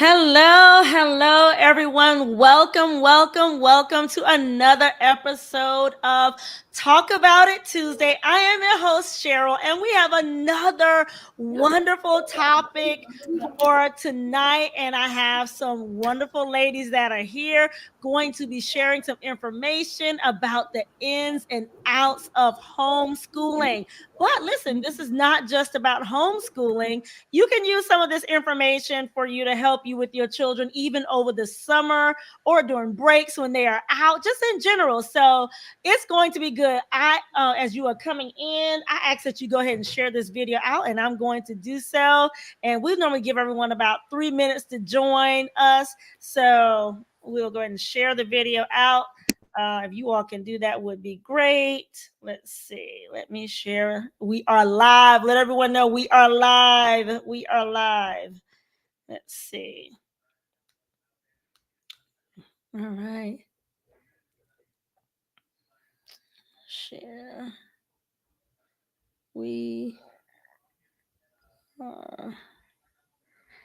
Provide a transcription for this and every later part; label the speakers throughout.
Speaker 1: Hello, everyone. Welcome to another episode of Talk About It Tuesday. I am your host, Cheryl, and we have another wonderful topic for tonight. And I have some wonderful ladies that are here going to be sharing some information about the ins and outs of homeschooling. But listen, this is not just about homeschooling. You can use some of this information for you to help you with your children, even over the summer or during breaks when they are out, just in general. So it's going to be good. As you are coming in, I ask that you go ahead and share this video out, and I'm going to do so. And we normally give everyone about 3 minutes to join us. So we'll go ahead and share the video out. If you all can do that, would be great. Let's see. Let me share. We are live. Let everyone know we are live. We are live. Let's see. All right. Share. We are.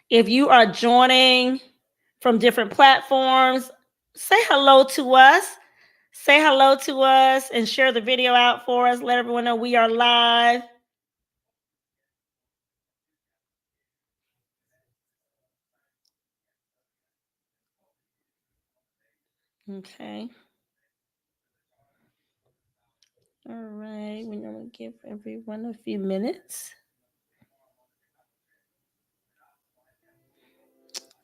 Speaker 1: If you are joining from different platforms, say hello to us. Say hello to us and share the video out for us. Let everyone know we are live. Okay. All right. We're going to give everyone a few minutes.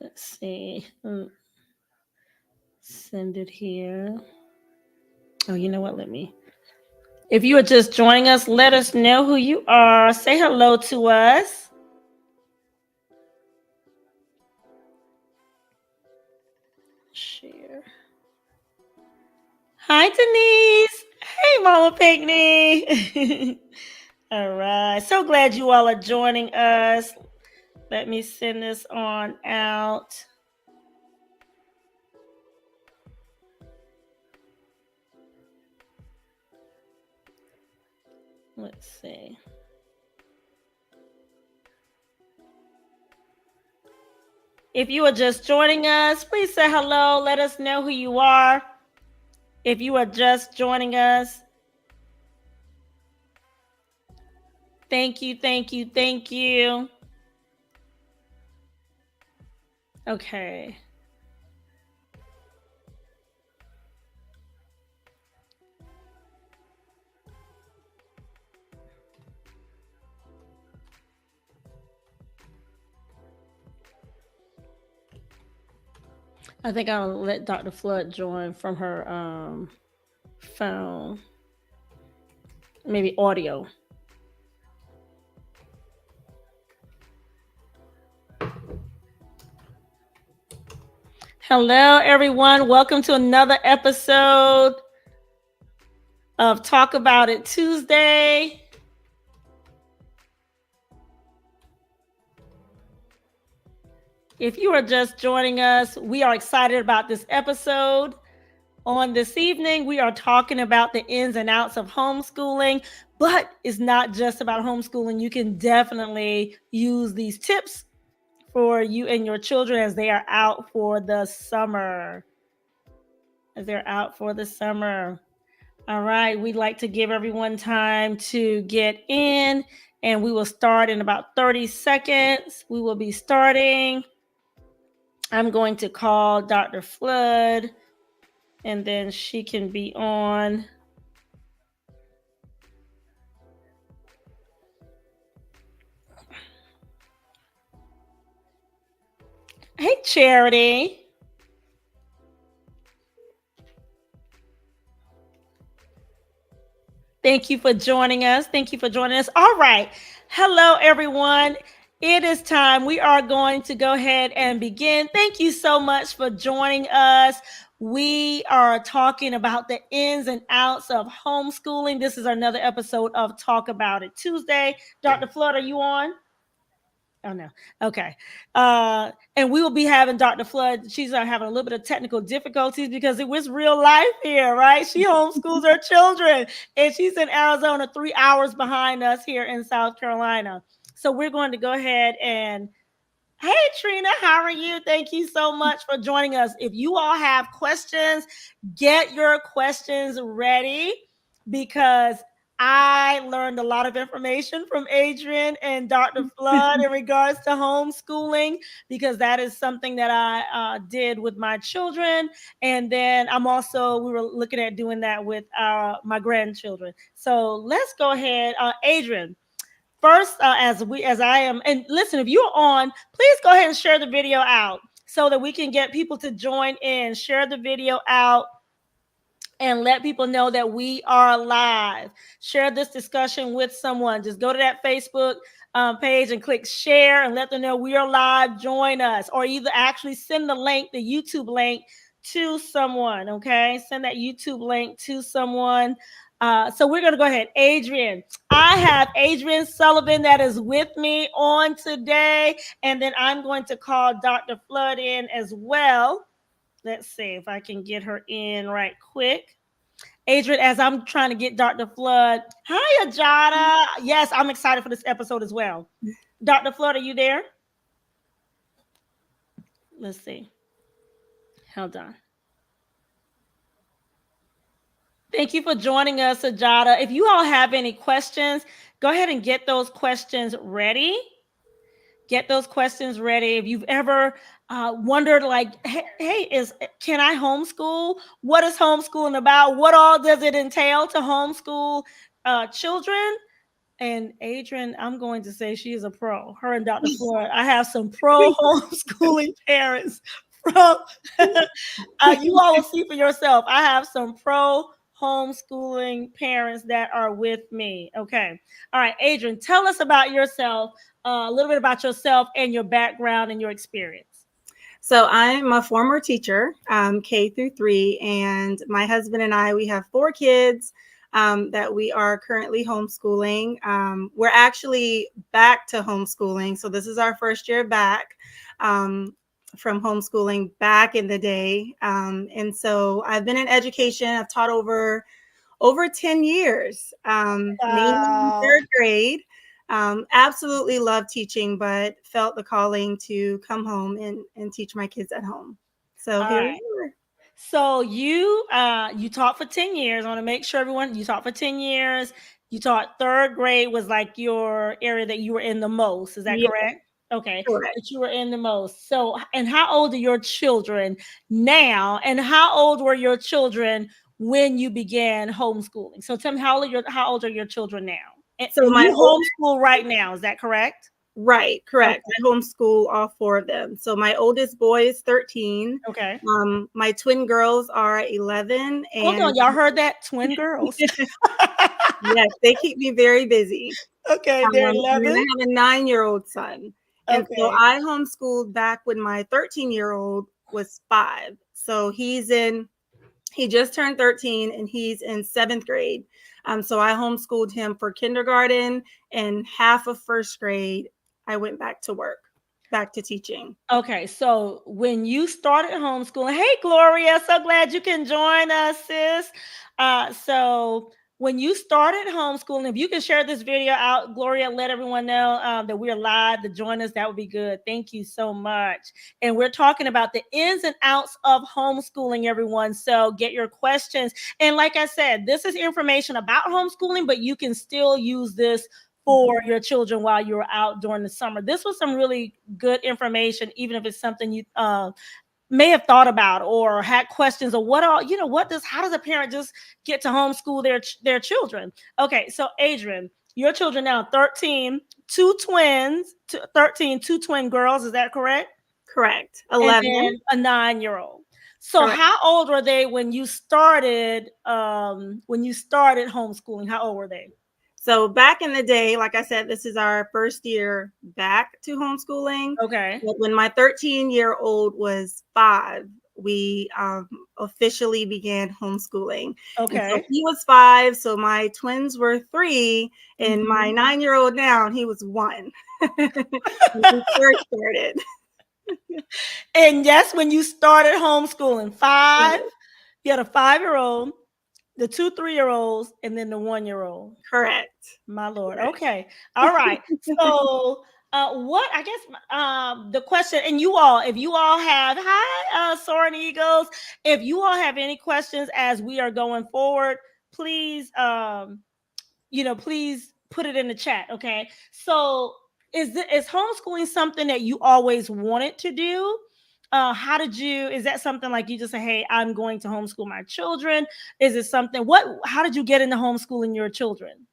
Speaker 1: Let's see. Send it here. Oh, you know what? If you are just joining us, let us know who you are. Say hello to us. Share. Hi, Denise. Hey, Mama Pinkney. All right. So glad you all are joining us. Let me send this on out. Let's see. If you are just joining us, please say hello. Let us know who you are. If you are just joining us, thank you. Okay. I think I'll let Dr. Fludd join from her phone. Maybe audio. Hello, everyone. Welcome to another episode of Talk About It Tuesday. If you are just joining us, we are excited about this episode. On this evening, we are talking about the ins and outs of homeschooling, but it's not just about homeschooling. You can definitely use these tips for you and your children as they are out for the summer. All right, we'd like to give everyone time to get in, and we will start in about 30 seconds. We will be starting. I'm going to call Dr. Fludd, and then she can be on. Hey, Charity. Thank you for joining us. All right. Hello, everyone. It is time. We are going to go ahead and begin. Thank you so much for joining us. We are talking about the ins and outs of homeschooling. This is another episode of Talk About It Tuesday. Dr. Fludd, are you on? Oh, no. Okay. And we will be having Dr. Fludd. She's having a little bit of technical difficulties because it was real life here, right? She homeschools her children, and she's in Arizona, 3 hours behind us here in South Carolina. So we're going to go ahead and Hey, Trina, how are you? Thank you so much for joining us. If you all have questions, get your questions ready because I learned a lot of information from Adrian and Dr. Fludd in regards to homeschooling because that is something that I did with my children. And then we were looking at doing that with my grandchildren. So let's go ahead. Adrian, first, as I am, and listen, if you're on, please go ahead and share the video out so that we can get people to join in. Share the video out and let people know that we are live. Share this discussion with someone. Just go to that Facebook page and click share and let them know we are live. Join us, or either actually send the YouTube link to someone. Okay, send that YouTube link to someone. So we're going to go ahead. Adrian, I have Adrian Sullivan that is with me on today, and then I'm going to call Dr. Fludd in as well. Let's see if I can get her in right quick. Adrian, as I'm trying to get Dr. Fludd. Hi, Ajada. Yes, I'm excited for this episode as well. Dr. Fludd, are you there? Let's see. Hold on. Thank you for joining us, Ajada. If you all have any questions, go ahead and get those questions ready. Get those questions ready. If you've ever wondered, like, hey, can I homeschool? What is homeschooling about? What all does it entail to homeschool children? And Adrian, I'm going to say she is a pro. Her and Dr. Fludd. I have some pro homeschooling parents from you all will see for yourself. I have some pro homeschooling parents that are with me. Okay. All right, Adrian, tell us about yourself, a little bit about yourself and your background and your experience.
Speaker 2: So I'm a former teacher, K through 3, and my husband and I, we have 4 kids that we are currently homeschooling. We're actually back to homeschooling. So this is our first year back from homeschooling back in the day. And so I've been in education. I've taught over 10 years, mainly in 3rd grade. Absolutely love teaching, but felt the calling to come home and teach my kids at home. So here we are.
Speaker 1: So you taught for 10 years. I want to make sure everyone, you taught for 10 years. You taught 3rd grade was like your area that you were in the most. Is that correct? Okay.
Speaker 2: Correct.
Speaker 1: That you were in the most. So, and how old are your children now? And how old were your children when you began homeschooling? So tell me, how old are your children now? And you homeschool right now, is that correct?
Speaker 2: Right, correct. Okay. I homeschool all 4 of them. So my oldest boy is 13.
Speaker 1: Okay.
Speaker 2: My twin girls are 11. And
Speaker 1: hold on, y'all heard that? Twin girls.
Speaker 2: Yes, they keep me very busy.
Speaker 1: Okay, they're 11.
Speaker 2: And I have a 9-year-old son. And so I homeschooled back when my 13-year-old was 5. So he just turned 13 and he's in 7th grade. So I homeschooled him for kindergarten, and half of 1st grade, I went back to work, back to teaching.
Speaker 1: Okay, so when you started homeschooling, hey, Gloria, so glad you can join us, sis. So when you started homeschooling, if you can share this video out, Gloria, let everyone know that we're live to join us. That would be good. Thank you so much. And we're talking about the ins and outs of homeschooling, everyone. So get your questions. And like I said, this is information about homeschooling, but you can still use this for your children while you're out during the summer. This was some really good information, even if it's something you may have thought about or had questions or how does a parent just get to homeschool their children? Okay, so Adrian, your children now 13, 2 twins, 13, 2 twin girls, is that correct?
Speaker 2: Correct. 11.
Speaker 1: And a 9-year-old. So correct. How old were they when you started homeschooling? How old were they?
Speaker 2: So back in the day, like I said, this is our first year back to homeschooling.
Speaker 1: Okay.
Speaker 2: But when my 13-year-old was 5, we officially began homeschooling.
Speaker 1: Okay.
Speaker 2: And so he was 5, so my twins were 3, and my 9-year-old now, he was 1. When we first started.
Speaker 1: And yes, when you started homeschooling, 5, you had a 5-year-old, the 2 3-year-olds, and then the 1-year-old.
Speaker 2: Correct.
Speaker 1: My Lord. Correct. Okay. All right. So What I guess the question, and you all, if you all have hi, Soaring Eagles, if you all have any questions as we are going forward, please, please put it in the chat. Okay, so is homeschooling something that you always wanted to do? How did you? Is that something like you just say, "Hey, I'm going to homeschool my children"? Is it something? What? How did you get into homeschooling your children?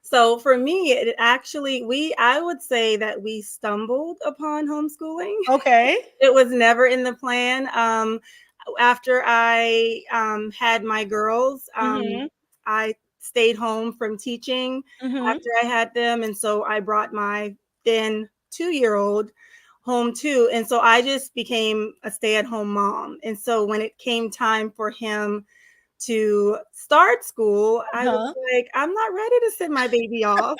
Speaker 2: So for me, it actually I would say that we stumbled upon homeschooling.
Speaker 1: Okay.
Speaker 2: It was never in the plan. After I had my girls,
Speaker 1: Mm-hmm.
Speaker 2: I stayed home from teaching
Speaker 1: Mm-hmm.
Speaker 2: after I had them, and so I brought my then 2-year-old home too, and so I just became a stay-at-home mom. And so when it came time for him to start school, I was
Speaker 1: Uh-huh.
Speaker 2: like, I'm not ready to send my baby off.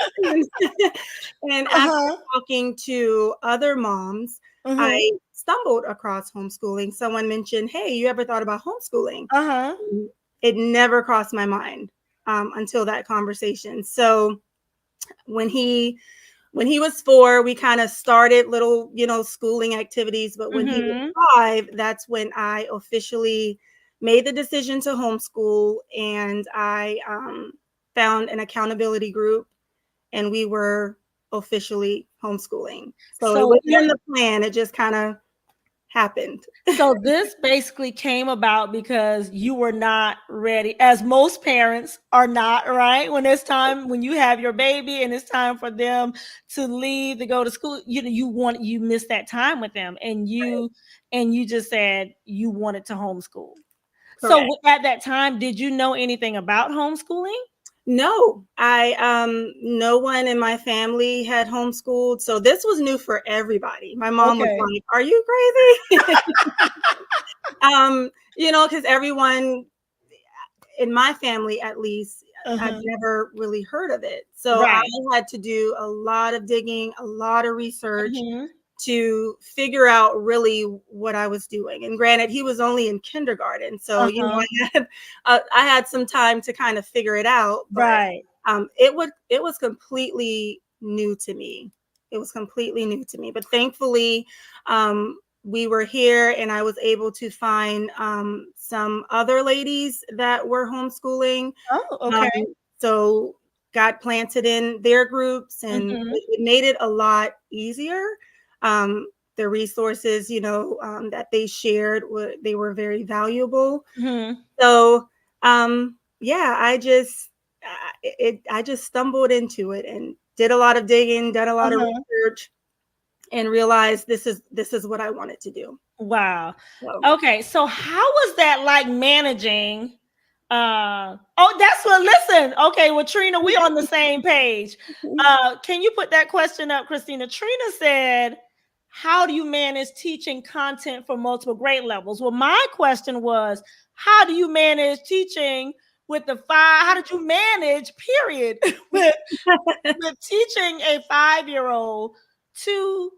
Speaker 2: And after
Speaker 1: Uh-huh.
Speaker 2: talking to other moms,
Speaker 1: Uh-huh.
Speaker 2: I stumbled across homeschooling. Someone mentioned, hey, you ever thought about homeschooling?
Speaker 1: Uh-huh.
Speaker 2: It never crossed my mind until that conversation. So when he was 4, we kind of started little, schooling activities. But when he was
Speaker 1: Mm-hmm.
Speaker 2: 5, that's when I officially made the decision to homeschool. And I found an accountability group, and we were officially homeschooling. So it
Speaker 1: So
Speaker 2: wasn't in the plan. It just kind of happened.
Speaker 1: so this basically came about because you were not ready, as most parents are not, right? When it's time, when you have your baby and it's time for them to leave to go to school, you miss that time with them, and you just said you wanted to homeschool. So
Speaker 2: Correct.
Speaker 1: at that time, did you know anything about homeschooling?
Speaker 2: No, no one in my family had homeschooled, so this was new for everybody. My mom was
Speaker 1: Okay.
Speaker 2: like, "Are you crazy?" Because everyone in my family, at least, I'd
Speaker 1: Uh-huh.
Speaker 2: never really heard of it. So I
Speaker 1: Right.
Speaker 2: had to do a lot of digging, a lot of research
Speaker 1: Mm-hmm.
Speaker 2: to figure out really what I was doing. And granted, he was only in kindergarten, so
Speaker 1: Uh-huh.
Speaker 2: I had some time to kind of figure it out. But
Speaker 1: Right.
Speaker 2: it was completely new to me. It was completely new to me. But thankfully, we were here, and I was able to find some other ladies that were homeschooling.
Speaker 1: Oh, okay.
Speaker 2: Um, so got planted in their groups, and
Speaker 1: Mm-hmm.
Speaker 2: it made it a lot easier. Um, the resources, that they shared, they were very valuable.
Speaker 1: Mm-hmm.
Speaker 2: So, yeah, I just stumbled into it and did a lot of digging, done a lot of
Speaker 1: Uh-huh.
Speaker 2: research, and realized this is what I wanted to do.
Speaker 1: Wow.
Speaker 2: So,
Speaker 1: Okay, so how was that like managing oh, that's what listen. Okay, well Trina, we on the same page. Can you put that question up, Christina? Trina said, how do you manage teaching content for multiple grade levels? Well, my question was, how do you manage teaching with the five? How did you manage, period, with teaching a 5-year-old, two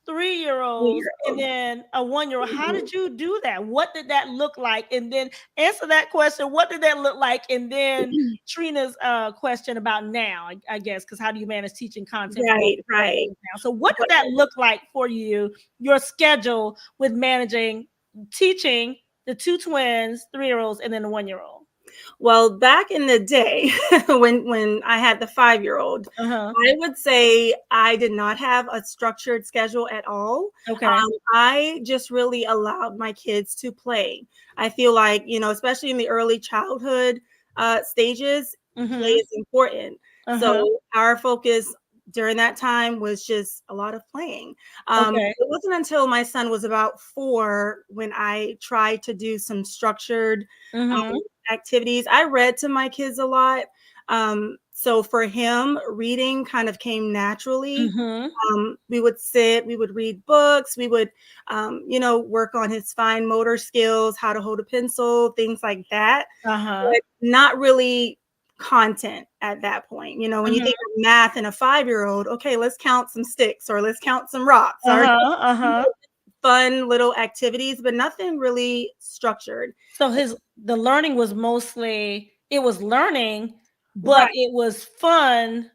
Speaker 1: 3-year-olds, and
Speaker 2: three-year-old.
Speaker 1: then a 1-year-old. How did you do that? What did that look like? And then answer that question. What did that look like? And then Trina's question about now, I guess, because how do you manage teaching content for
Speaker 2: Right,
Speaker 1: multiple grade
Speaker 2: right.
Speaker 1: levels now? So what did that look like for you, your schedule with managing teaching the two twins, 3-year-olds, and then the 1-year-old?
Speaker 2: Well, back in the day, when I had the 5-year-old,
Speaker 1: Uh-huh.
Speaker 2: I would say I did not have a structured schedule at all.
Speaker 1: Okay.
Speaker 2: I just really allowed my kids to play. I feel like, especially in the early childhood stages, play
Speaker 1: Mm-hmm.
Speaker 2: is important.
Speaker 1: Uh-huh.
Speaker 2: So our focus during that time was just a lot of playing.
Speaker 1: Okay.
Speaker 2: It wasn't until my son was about 4 when I tried to do some structured
Speaker 1: Mm-hmm.
Speaker 2: um, activities. I read to my kids a lot. So for him, reading kind of came naturally.
Speaker 1: Mm-hmm.
Speaker 2: We would sit, we would read books, we would, work on his fine motor skills, how to hold a pencil, things like that,
Speaker 1: Uh-huh.
Speaker 2: but not really content at that point. When you think
Speaker 1: Mm-hmm.
Speaker 2: of math and a 5-year-old, okay, let's count some sticks or let's count some rocks or
Speaker 1: Uh-huh. Uh-huh.
Speaker 2: fun little activities, but nothing really structured.
Speaker 1: So the learning was mostly it was learning, but
Speaker 2: Right.
Speaker 1: it was fun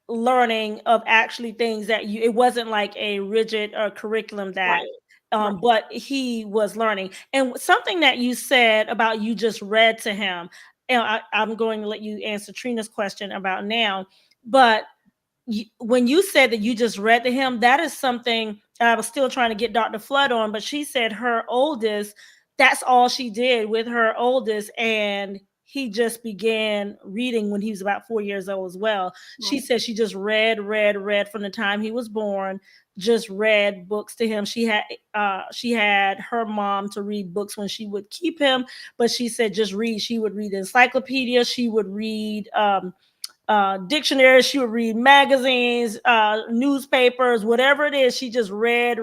Speaker 1: learning of actually things that it wasn't like a rigid or curriculum that
Speaker 2: Right. Right.
Speaker 1: but he was learning. And something that you said about you just read to him, and I'm going to let you answer Trina's question about now, but when you said that you just read to him, that is something I was still trying to get Dr. Fludd on, but she said her oldest, that's all she did with her oldest. And he just began reading when he was about 4 years old as well. She
Speaker 2: Right.
Speaker 1: said she just read from the time he was born, just read books to him. She had her mom to read books when she would keep him, but she said just read. She would read encyclopedia. She would read dictionaries, she would read magazines, newspapers, whatever it is. She just read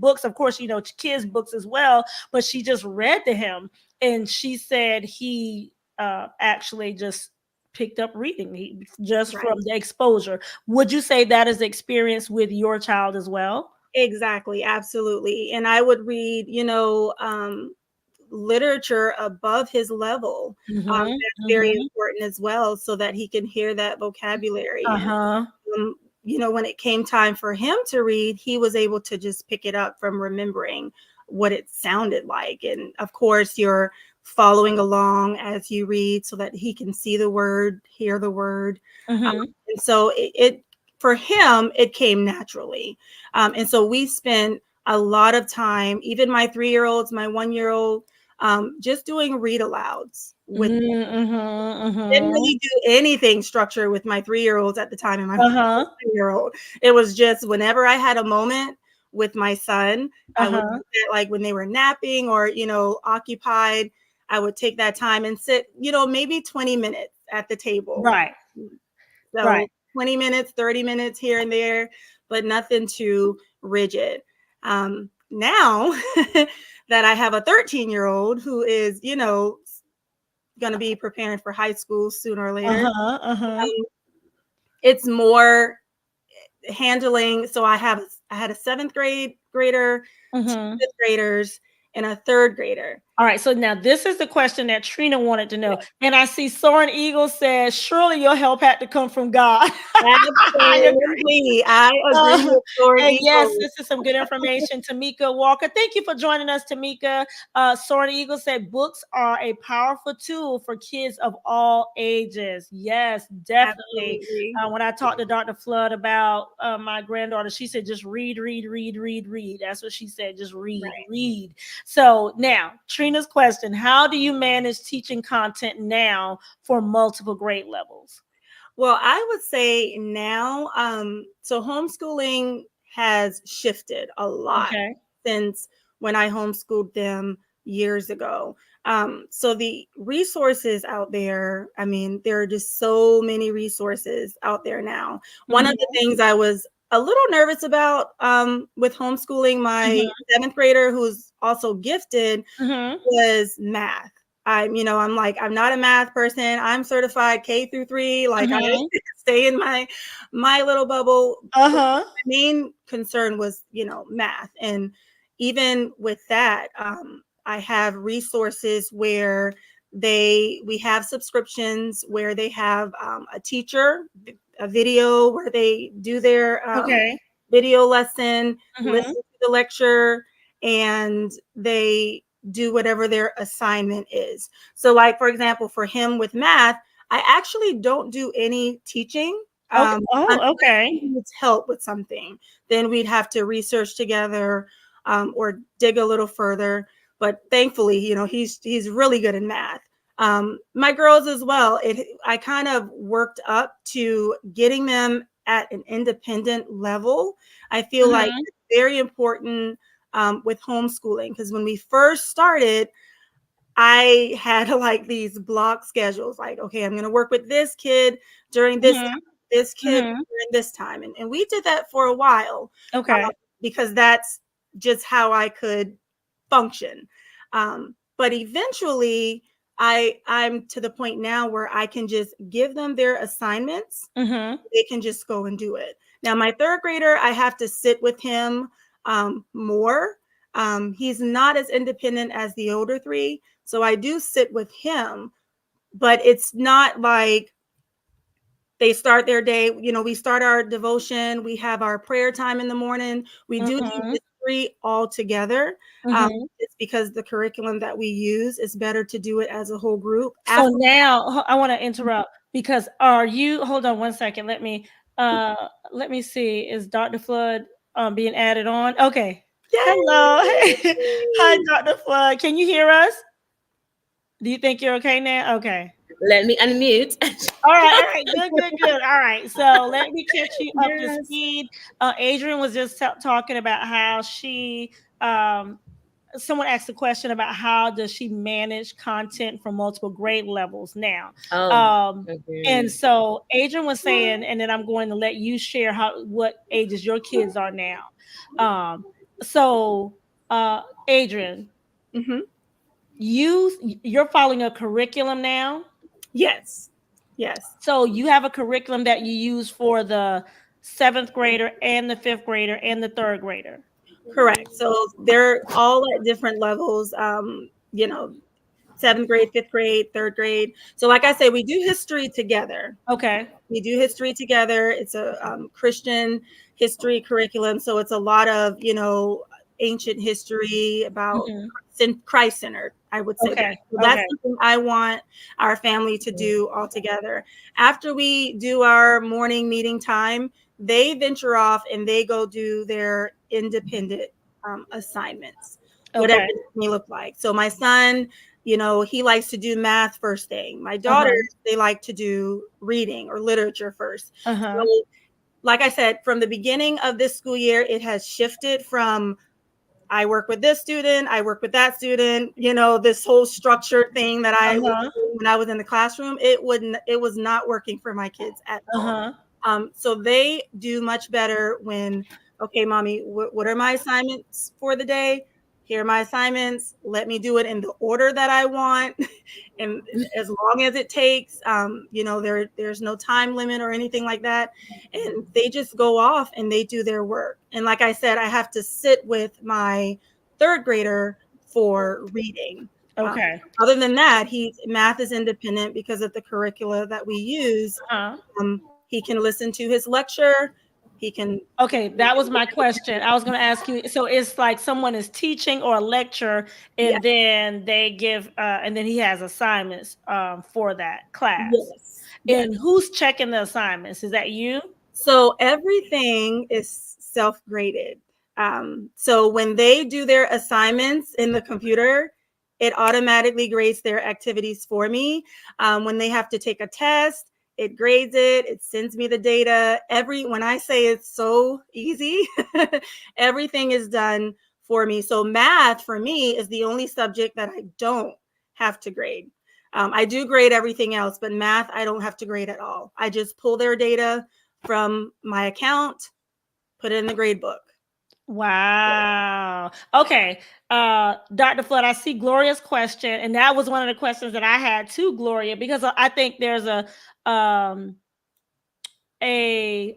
Speaker 1: books. Of course, kids' books as well, but she just read to him. And she said he actually just picked up reading just from
Speaker 2: Right.
Speaker 1: the exposure. Would you say that is the experience with your child as well?
Speaker 2: Exactly. Absolutely. And I would read, literature above his level.
Speaker 1: Mm-hmm.
Speaker 2: That's very
Speaker 1: Mm-hmm.
Speaker 2: important as well, so that he can hear that vocabulary. And
Speaker 1: Uh-huh.
Speaker 2: when it came time for him to read, he was able to just pick it up from remembering what it sounded like. And of course, you're following along as you read so that he can see the word, hear the word.
Speaker 1: Mm-hmm.
Speaker 2: And so it for him, it came naturally. And so we spent a lot of time, even my 3-year-olds, my 1-year-old, just doing read alouds with.
Speaker 1: Mm-hmm.
Speaker 2: Didn't
Speaker 1: Mm-hmm.
Speaker 2: really do anything structured with my 3-year-olds at the time and my
Speaker 1: Uh-huh.
Speaker 2: 1-year-old. It was just whenever I had a moment with my son, I would
Speaker 1: Uh-huh.
Speaker 2: do that, like when they were napping or, occupied, I would take that time and sit, maybe 20 minutes at the table.
Speaker 1: Right. Right.
Speaker 2: So 20 minutes, 30 minutes here and there, but nothing too rigid. Now that I have a 13-year-old who is, going to be preparing for high school sooner or later,
Speaker 1: Uh-huh, uh-huh.
Speaker 2: it's more handling. So I had a seventh grader, two
Speaker 1: Mhm.
Speaker 2: fifth graders, and a third grader.
Speaker 1: All right, so now this is the question that Trina wanted to know. And I see Soaring Eagle says, surely your help had to come from God. I agree.
Speaker 2: Absolutely. I agree
Speaker 1: Uh,
Speaker 2: with Soaring
Speaker 1: and yes,
Speaker 2: Eagle.
Speaker 1: this is some good information. Tamika Walker, thank you for joining us, Tamika. Soaring Eagle said books are a powerful tool for kids of all ages. Yes, definitely.
Speaker 2: Absolutely.
Speaker 1: When I talked to Dr. Fludd about my granddaughter, she said just read, read, read, read, read. That's what she said. Just read,
Speaker 2: Right.
Speaker 1: read. So now, Trina's question: how do you manage teaching content now for multiple grade levels?
Speaker 2: Well, I would say now, so homeschooling has shifted a lot
Speaker 1: Okay.
Speaker 2: since when I homeschooled them years ago. So the resources out there, I mean, there are just so many resources out there now. One of the
Speaker 1: Mm-hmm.
Speaker 2: things I was a little nervous about with homeschooling my
Speaker 1: Mm-hmm.
Speaker 2: seventh grader, who's also gifted,
Speaker 1: Mm-hmm.
Speaker 2: was math. I'm like, I'm not a math person. I'm certified K through 3. Like I
Speaker 1: Mm-hmm.
Speaker 2: stay in my little bubble. But
Speaker 1: Uh-huh.
Speaker 2: my main concern was, math. And even with that, I have resources where we have subscriptions where they have a teacher, a video where they do their
Speaker 1: Okay.
Speaker 2: video lesson,
Speaker 1: Mm-hmm.
Speaker 2: listen to the lecture, and they do whatever their assignment is. So, like, for example, for him with math, I actually don't do any teaching.
Speaker 1: Okay.
Speaker 2: Unless
Speaker 1: Oh, okay.
Speaker 2: he needs help with something, then we'd have to research together, or dig a little further. But thankfully, he's really good in math. My girls as well. I kind of worked up to getting them at an independent level. I feel like
Speaker 1: Mm-hmm.
Speaker 2: it's very important with homeschooling, because when we first started, I had like these block schedules, like, okay, I'm going to work with this kid during this time,
Speaker 1: Mm-hmm.
Speaker 2: this kid
Speaker 1: Mm-hmm.
Speaker 2: during this time. And we did that for a while,
Speaker 1: Okay.
Speaker 2: because that's just how I could function. But eventually, I'm to the point now where I can just give them their assignments.
Speaker 1: Mm-hmm.
Speaker 2: They can just go and do it. Now, my third grader, I have to sit with him more. He's not as independent as the older three, so I do sit with him, but it's not like They start their day, we start our devotion, we have our prayer time in the morning. We do history all together. It's because the curriculum that we use is better to do it as a whole group.
Speaker 1: So now I want to interrupt because hold on one second. Let me see. Is Dr. Fludd being added on? Okay.
Speaker 2: Yay!
Speaker 1: Hello. Hi, Dr. Fludd. Can you hear us? Do you think you're okay now? Okay.
Speaker 3: Let me unmute.
Speaker 1: All right. Good. All right. So let me catch you up to speed. Adrian was just talking about how she someone asked a question about how does she manage content from multiple grade levels now. And so Adrian was saying, and then I'm going to let you share what ages your kids are now. Adrian, you're following a curriculum now?
Speaker 2: Yes.
Speaker 1: So you have a curriculum that you use for the 7th grader and the 5th grader and the 3rd grader.
Speaker 2: Correct. So they're all at different levels, 7th grade, 5th grade, 3rd grade. So like I say, we do history together.
Speaker 1: Okay.
Speaker 2: We do history together. It's a Christian history curriculum. So it's a lot of, ancient history about Christ-centered, I would say.
Speaker 1: Okay.
Speaker 2: So that's something I want our family to do all together. After we do our morning meeting time, they venture off and they go do their independent assignments, whatever it may look like. So my son, he likes to do math first thing. My daughters, they like to do reading or literature first. So, like I said, from the beginning of this school year, it has shifted from I work with this student, I work with that student, this whole structured thing that I was doing when I was in the classroom, it was not working for my kids at all. So they do much better when, okay, mommy, what are my assignments for the day? Here are my assignments. Let me do it in the order that I want. And as long as it takes, there's no time limit or anything like that. And they just go off and they do their work. And like I said, I have to sit with my 3rd grader for reading.
Speaker 1: Okay.
Speaker 2: Other than that, math is independent because of the curricula that we use. He can listen to his lecture.
Speaker 1: Okay, that was my question. I was going to ask you. So it's like someone is teaching or a lecture, and then they give, and then he has assignments for that class.
Speaker 2: Yes.
Speaker 1: And who's checking the assignments? Is that you?
Speaker 2: So everything is self-graded. So when they do their assignments in the computer, it automatically grades their activities for me. When they have to take a test, it grades it. It sends me the data. When I say it's so easy, everything is done for me. So math for me is the only subject that I don't have to grade. I do grade everything else, but math, I don't have to grade at all. I just pull their data from my account, put it in the grade book.
Speaker 1: Wow. Okay. Dr. Fludd, I see Gloria's question, and that was one of the questions that I had to Gloria, because I think there's I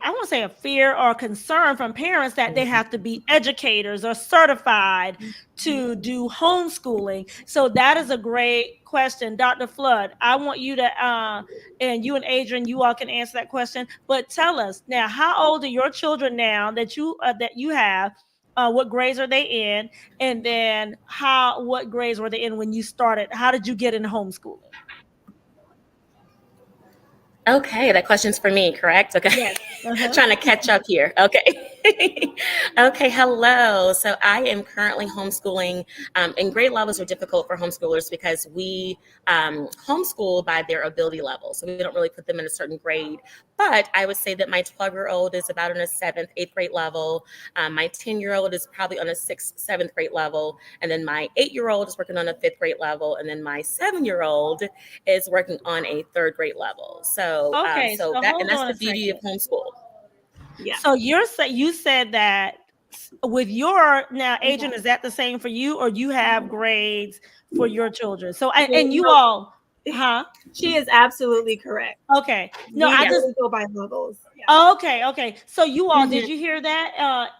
Speaker 1: want to say a fear or concern from parents that they have to be educators or certified to do homeschooling. So that is a great question. Dr. Fludd, I want you to, and you and Adrian, you all can answer that question, but tell us now, how old are your children now that you have? What grades are they in? And then what grades were they in when you started? How did you get into homeschooling?
Speaker 3: Okay, that question's for me, correct? Okay.
Speaker 1: Yes.
Speaker 3: Trying to catch up here. Okay. Okay, hello. So I am currently homeschooling, and grade levels are difficult for homeschoolers because we homeschool by their ability level. So we don't really put them in a certain grade. But I would say that my 12-year-old is about on a 7th, 8th grade level. My 10-year-old is probably on a 6th, 7th grade level. And then my 8-year-old is working on a 5th grade level. And then my 7-year-old is working on a 3rd grade level. So,
Speaker 1: okay,
Speaker 3: and that's the beauty of homeschool.
Speaker 1: Yeah. So you said that with now, Adrian, is that the same for you, or you have grades for your children? So and you all,
Speaker 2: She is absolutely correct.
Speaker 1: Okay. No, I just
Speaker 2: go by levels.
Speaker 1: Yeah. Okay. So you all, did you hear that?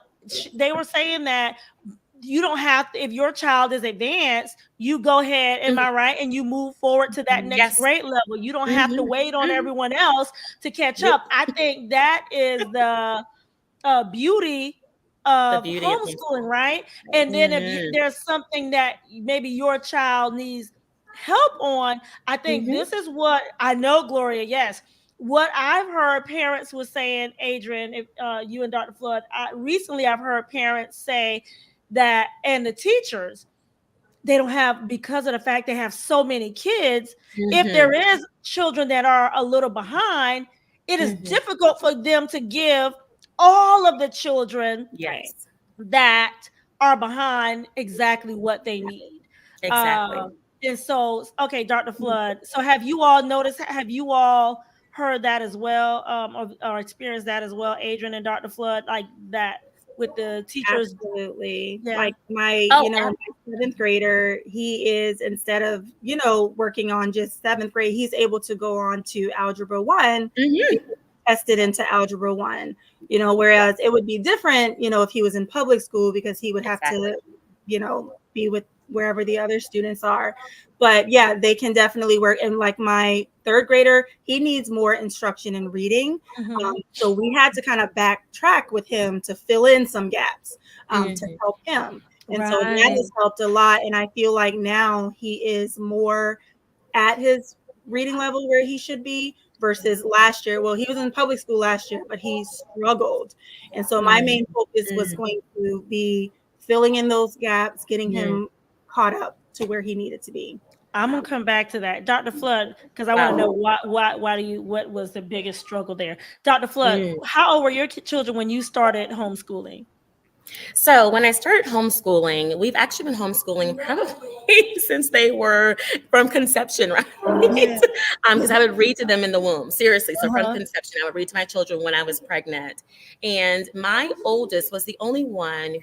Speaker 1: They were saying that you don't have to, if your child is advanced, you go ahead, am I right? And you move forward to that next
Speaker 3: Yes.
Speaker 1: grade level. You don't have to
Speaker 3: Mhm.
Speaker 1: wait on
Speaker 3: Mhm.
Speaker 1: everyone else to catch
Speaker 3: Nope.
Speaker 1: up. I think that is the beauty
Speaker 3: The
Speaker 1: of
Speaker 3: beauty of
Speaker 1: homeschooling,
Speaker 3: homeschool.
Speaker 1: right? And then if
Speaker 3: Mhm.
Speaker 1: there's something that maybe your child needs help on, I think
Speaker 3: Mhm.
Speaker 1: this is what I know, Gloria. Yes, what I've heard parents was saying, Adrian, if you and Dr. Fludd, recently I've heard parents say that, and the teachers, they don't have, because of the fact they have so many kids, if there
Speaker 3: Mhm.
Speaker 1: is children that are a little behind, it is
Speaker 3: Mhm.
Speaker 1: difficult for them to give all of the children
Speaker 2: Right.
Speaker 3: Yes.
Speaker 1: that are behind exactly what they need.
Speaker 3: Exactly.
Speaker 1: uh, and so, okay, Dr. Fludd, so have you all noticed, have you all heard that as well, or experienced that as well, Adrian and Dr. Fludd, like that with the teachers?
Speaker 2: Absolutely.
Speaker 1: Yeah.
Speaker 2: Like my,
Speaker 3: Oh,
Speaker 2: my seventh grader, he is, instead of, working on just seventh grade, he's able to go on to algebra one, be
Speaker 3: mhm.
Speaker 2: tested into algebra one, whereas it would be different, if he was in public school because he would have
Speaker 3: Exactly.
Speaker 2: to, be with wherever the other students are. But yeah, they can definitely work. And like my third grader, he needs more instruction in reading.
Speaker 1: Mm-hmm.
Speaker 2: So we had to kind of backtrack with him to fill in some gaps, to
Speaker 3: Mhm.
Speaker 2: help him. And so that
Speaker 1: Right.
Speaker 2: has helped a lot. And I feel like now he is more at his reading level where he should be versus last year. Well, he was in public school last year, but he struggled. And so my main
Speaker 3: Mhm.
Speaker 2: focus was
Speaker 3: Mhm.
Speaker 2: going to be filling in those gaps, getting
Speaker 3: Mhm.
Speaker 2: him caught up to where he needed to be.
Speaker 1: I'm gonna come back to that, Dr. Flood, because I want to know
Speaker 3: Wow.
Speaker 1: why do you, what was the biggest struggle there, Dr. Flood?
Speaker 3: Mm.
Speaker 1: How old were your children when you started homeschooling?
Speaker 3: So when I started homeschooling, we've actually been homeschooling probably since they were from conception, right?
Speaker 1: Yeah.
Speaker 3: Because I would read to them in the womb, seriously. So from
Speaker 1: Uh-huh.
Speaker 3: conception, I would read to my children when I was pregnant, and my oldest was the only one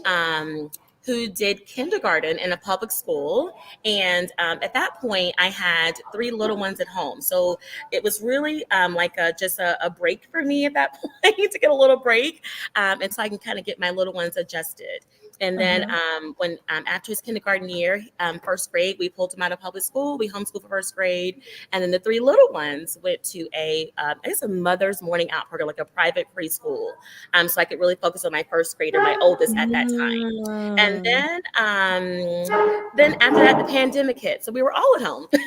Speaker 3: um, who did kindergarten in a public school. And at that point, I had three little ones at home. So it was really like just a break for me at that point to get a little break, and so I can kind of get my little ones adjusted. And then
Speaker 1: Uh-huh.
Speaker 3: when after his kindergarten year, first grade, we pulled him out of public school. We homeschooled for first grade, and then the three little ones went to I guess a mother's morning out program, like a private preschool, so I could really focus on my first grader, my oldest at that time. And
Speaker 1: Mm.
Speaker 3: then after that, the pandemic hit, so we were all at home. So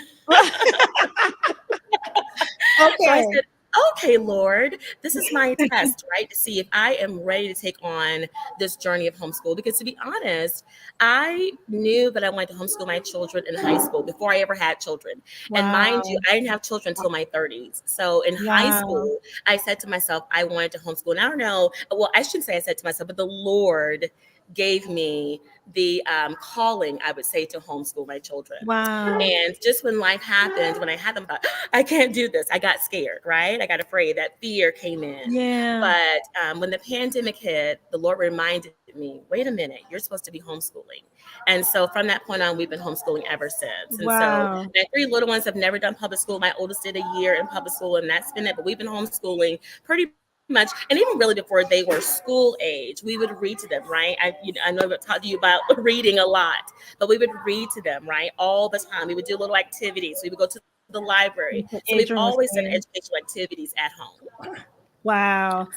Speaker 3: I
Speaker 1: Okay.
Speaker 3: said, okay, Lord, this is my test, right? To see if I am ready to take on this journey of homeschool. Because to be honest, I knew that I wanted to homeschool my children in high school before I ever had children. And mind you,
Speaker 1: Wow.
Speaker 3: I didn't have children until my 30s. So in high
Speaker 1: Wow.
Speaker 3: school, I said to myself, I wanted to homeschool. And I don't know, well, I shouldn't say I said to myself, but the Lord gave me the calling, I would say, to homeschool my children.
Speaker 1: Wow.
Speaker 3: And just when life happened, when I had them, I thought, I can't do this. I got scared, right? I got afraid. That fear came in.
Speaker 1: Yeah.
Speaker 3: But when the pandemic hit, the Lord reminded me, wait a minute, you're supposed to be homeschooling. And so from that point on, we've been homeschooling ever since. And so
Speaker 1: Wow.
Speaker 3: my three little ones have never done public school. My oldest did a year in public school, and that's been it. But we've been homeschooling pretty much, and even really before they were school age, we would read to them, right? I know I've talked to you about reading a lot, but we would read to them, right, all the time. We would do little activities. We would go to the library. So we've
Speaker 1: Adrian
Speaker 3: always
Speaker 1: was
Speaker 3: done
Speaker 1: saying.
Speaker 3: educational activities at home.
Speaker 1: Wow.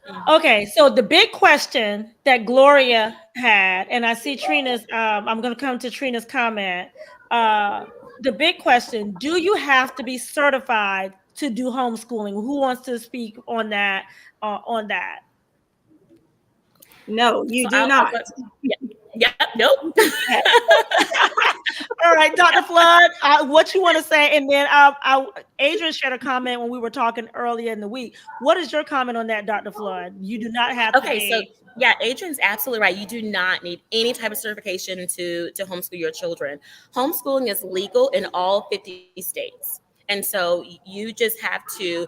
Speaker 3: Mhm.
Speaker 1: Okay, so the big question that Gloria had, and I see Trina's, I'm going to come to Trina's comment. Uh, the big question: do you have to be certified to do homeschooling? Who wants to speak on that? On that.
Speaker 2: No, you
Speaker 3: So
Speaker 2: do
Speaker 3: I'll
Speaker 2: not.
Speaker 3: go. Yeah. Yep. Nope.
Speaker 1: All right, Dr. Flood, what you want to say? And then Adrian shared a comment when we were talking earlier in the week. What is your comment on that, Dr. Flood? You do not have to
Speaker 3: Okay, so
Speaker 1: be.
Speaker 3: yeah, Adrian's absolutely right. You do not need any type of certification to homeschool your children. Homeschooling is legal in all 50 states. And so you just have to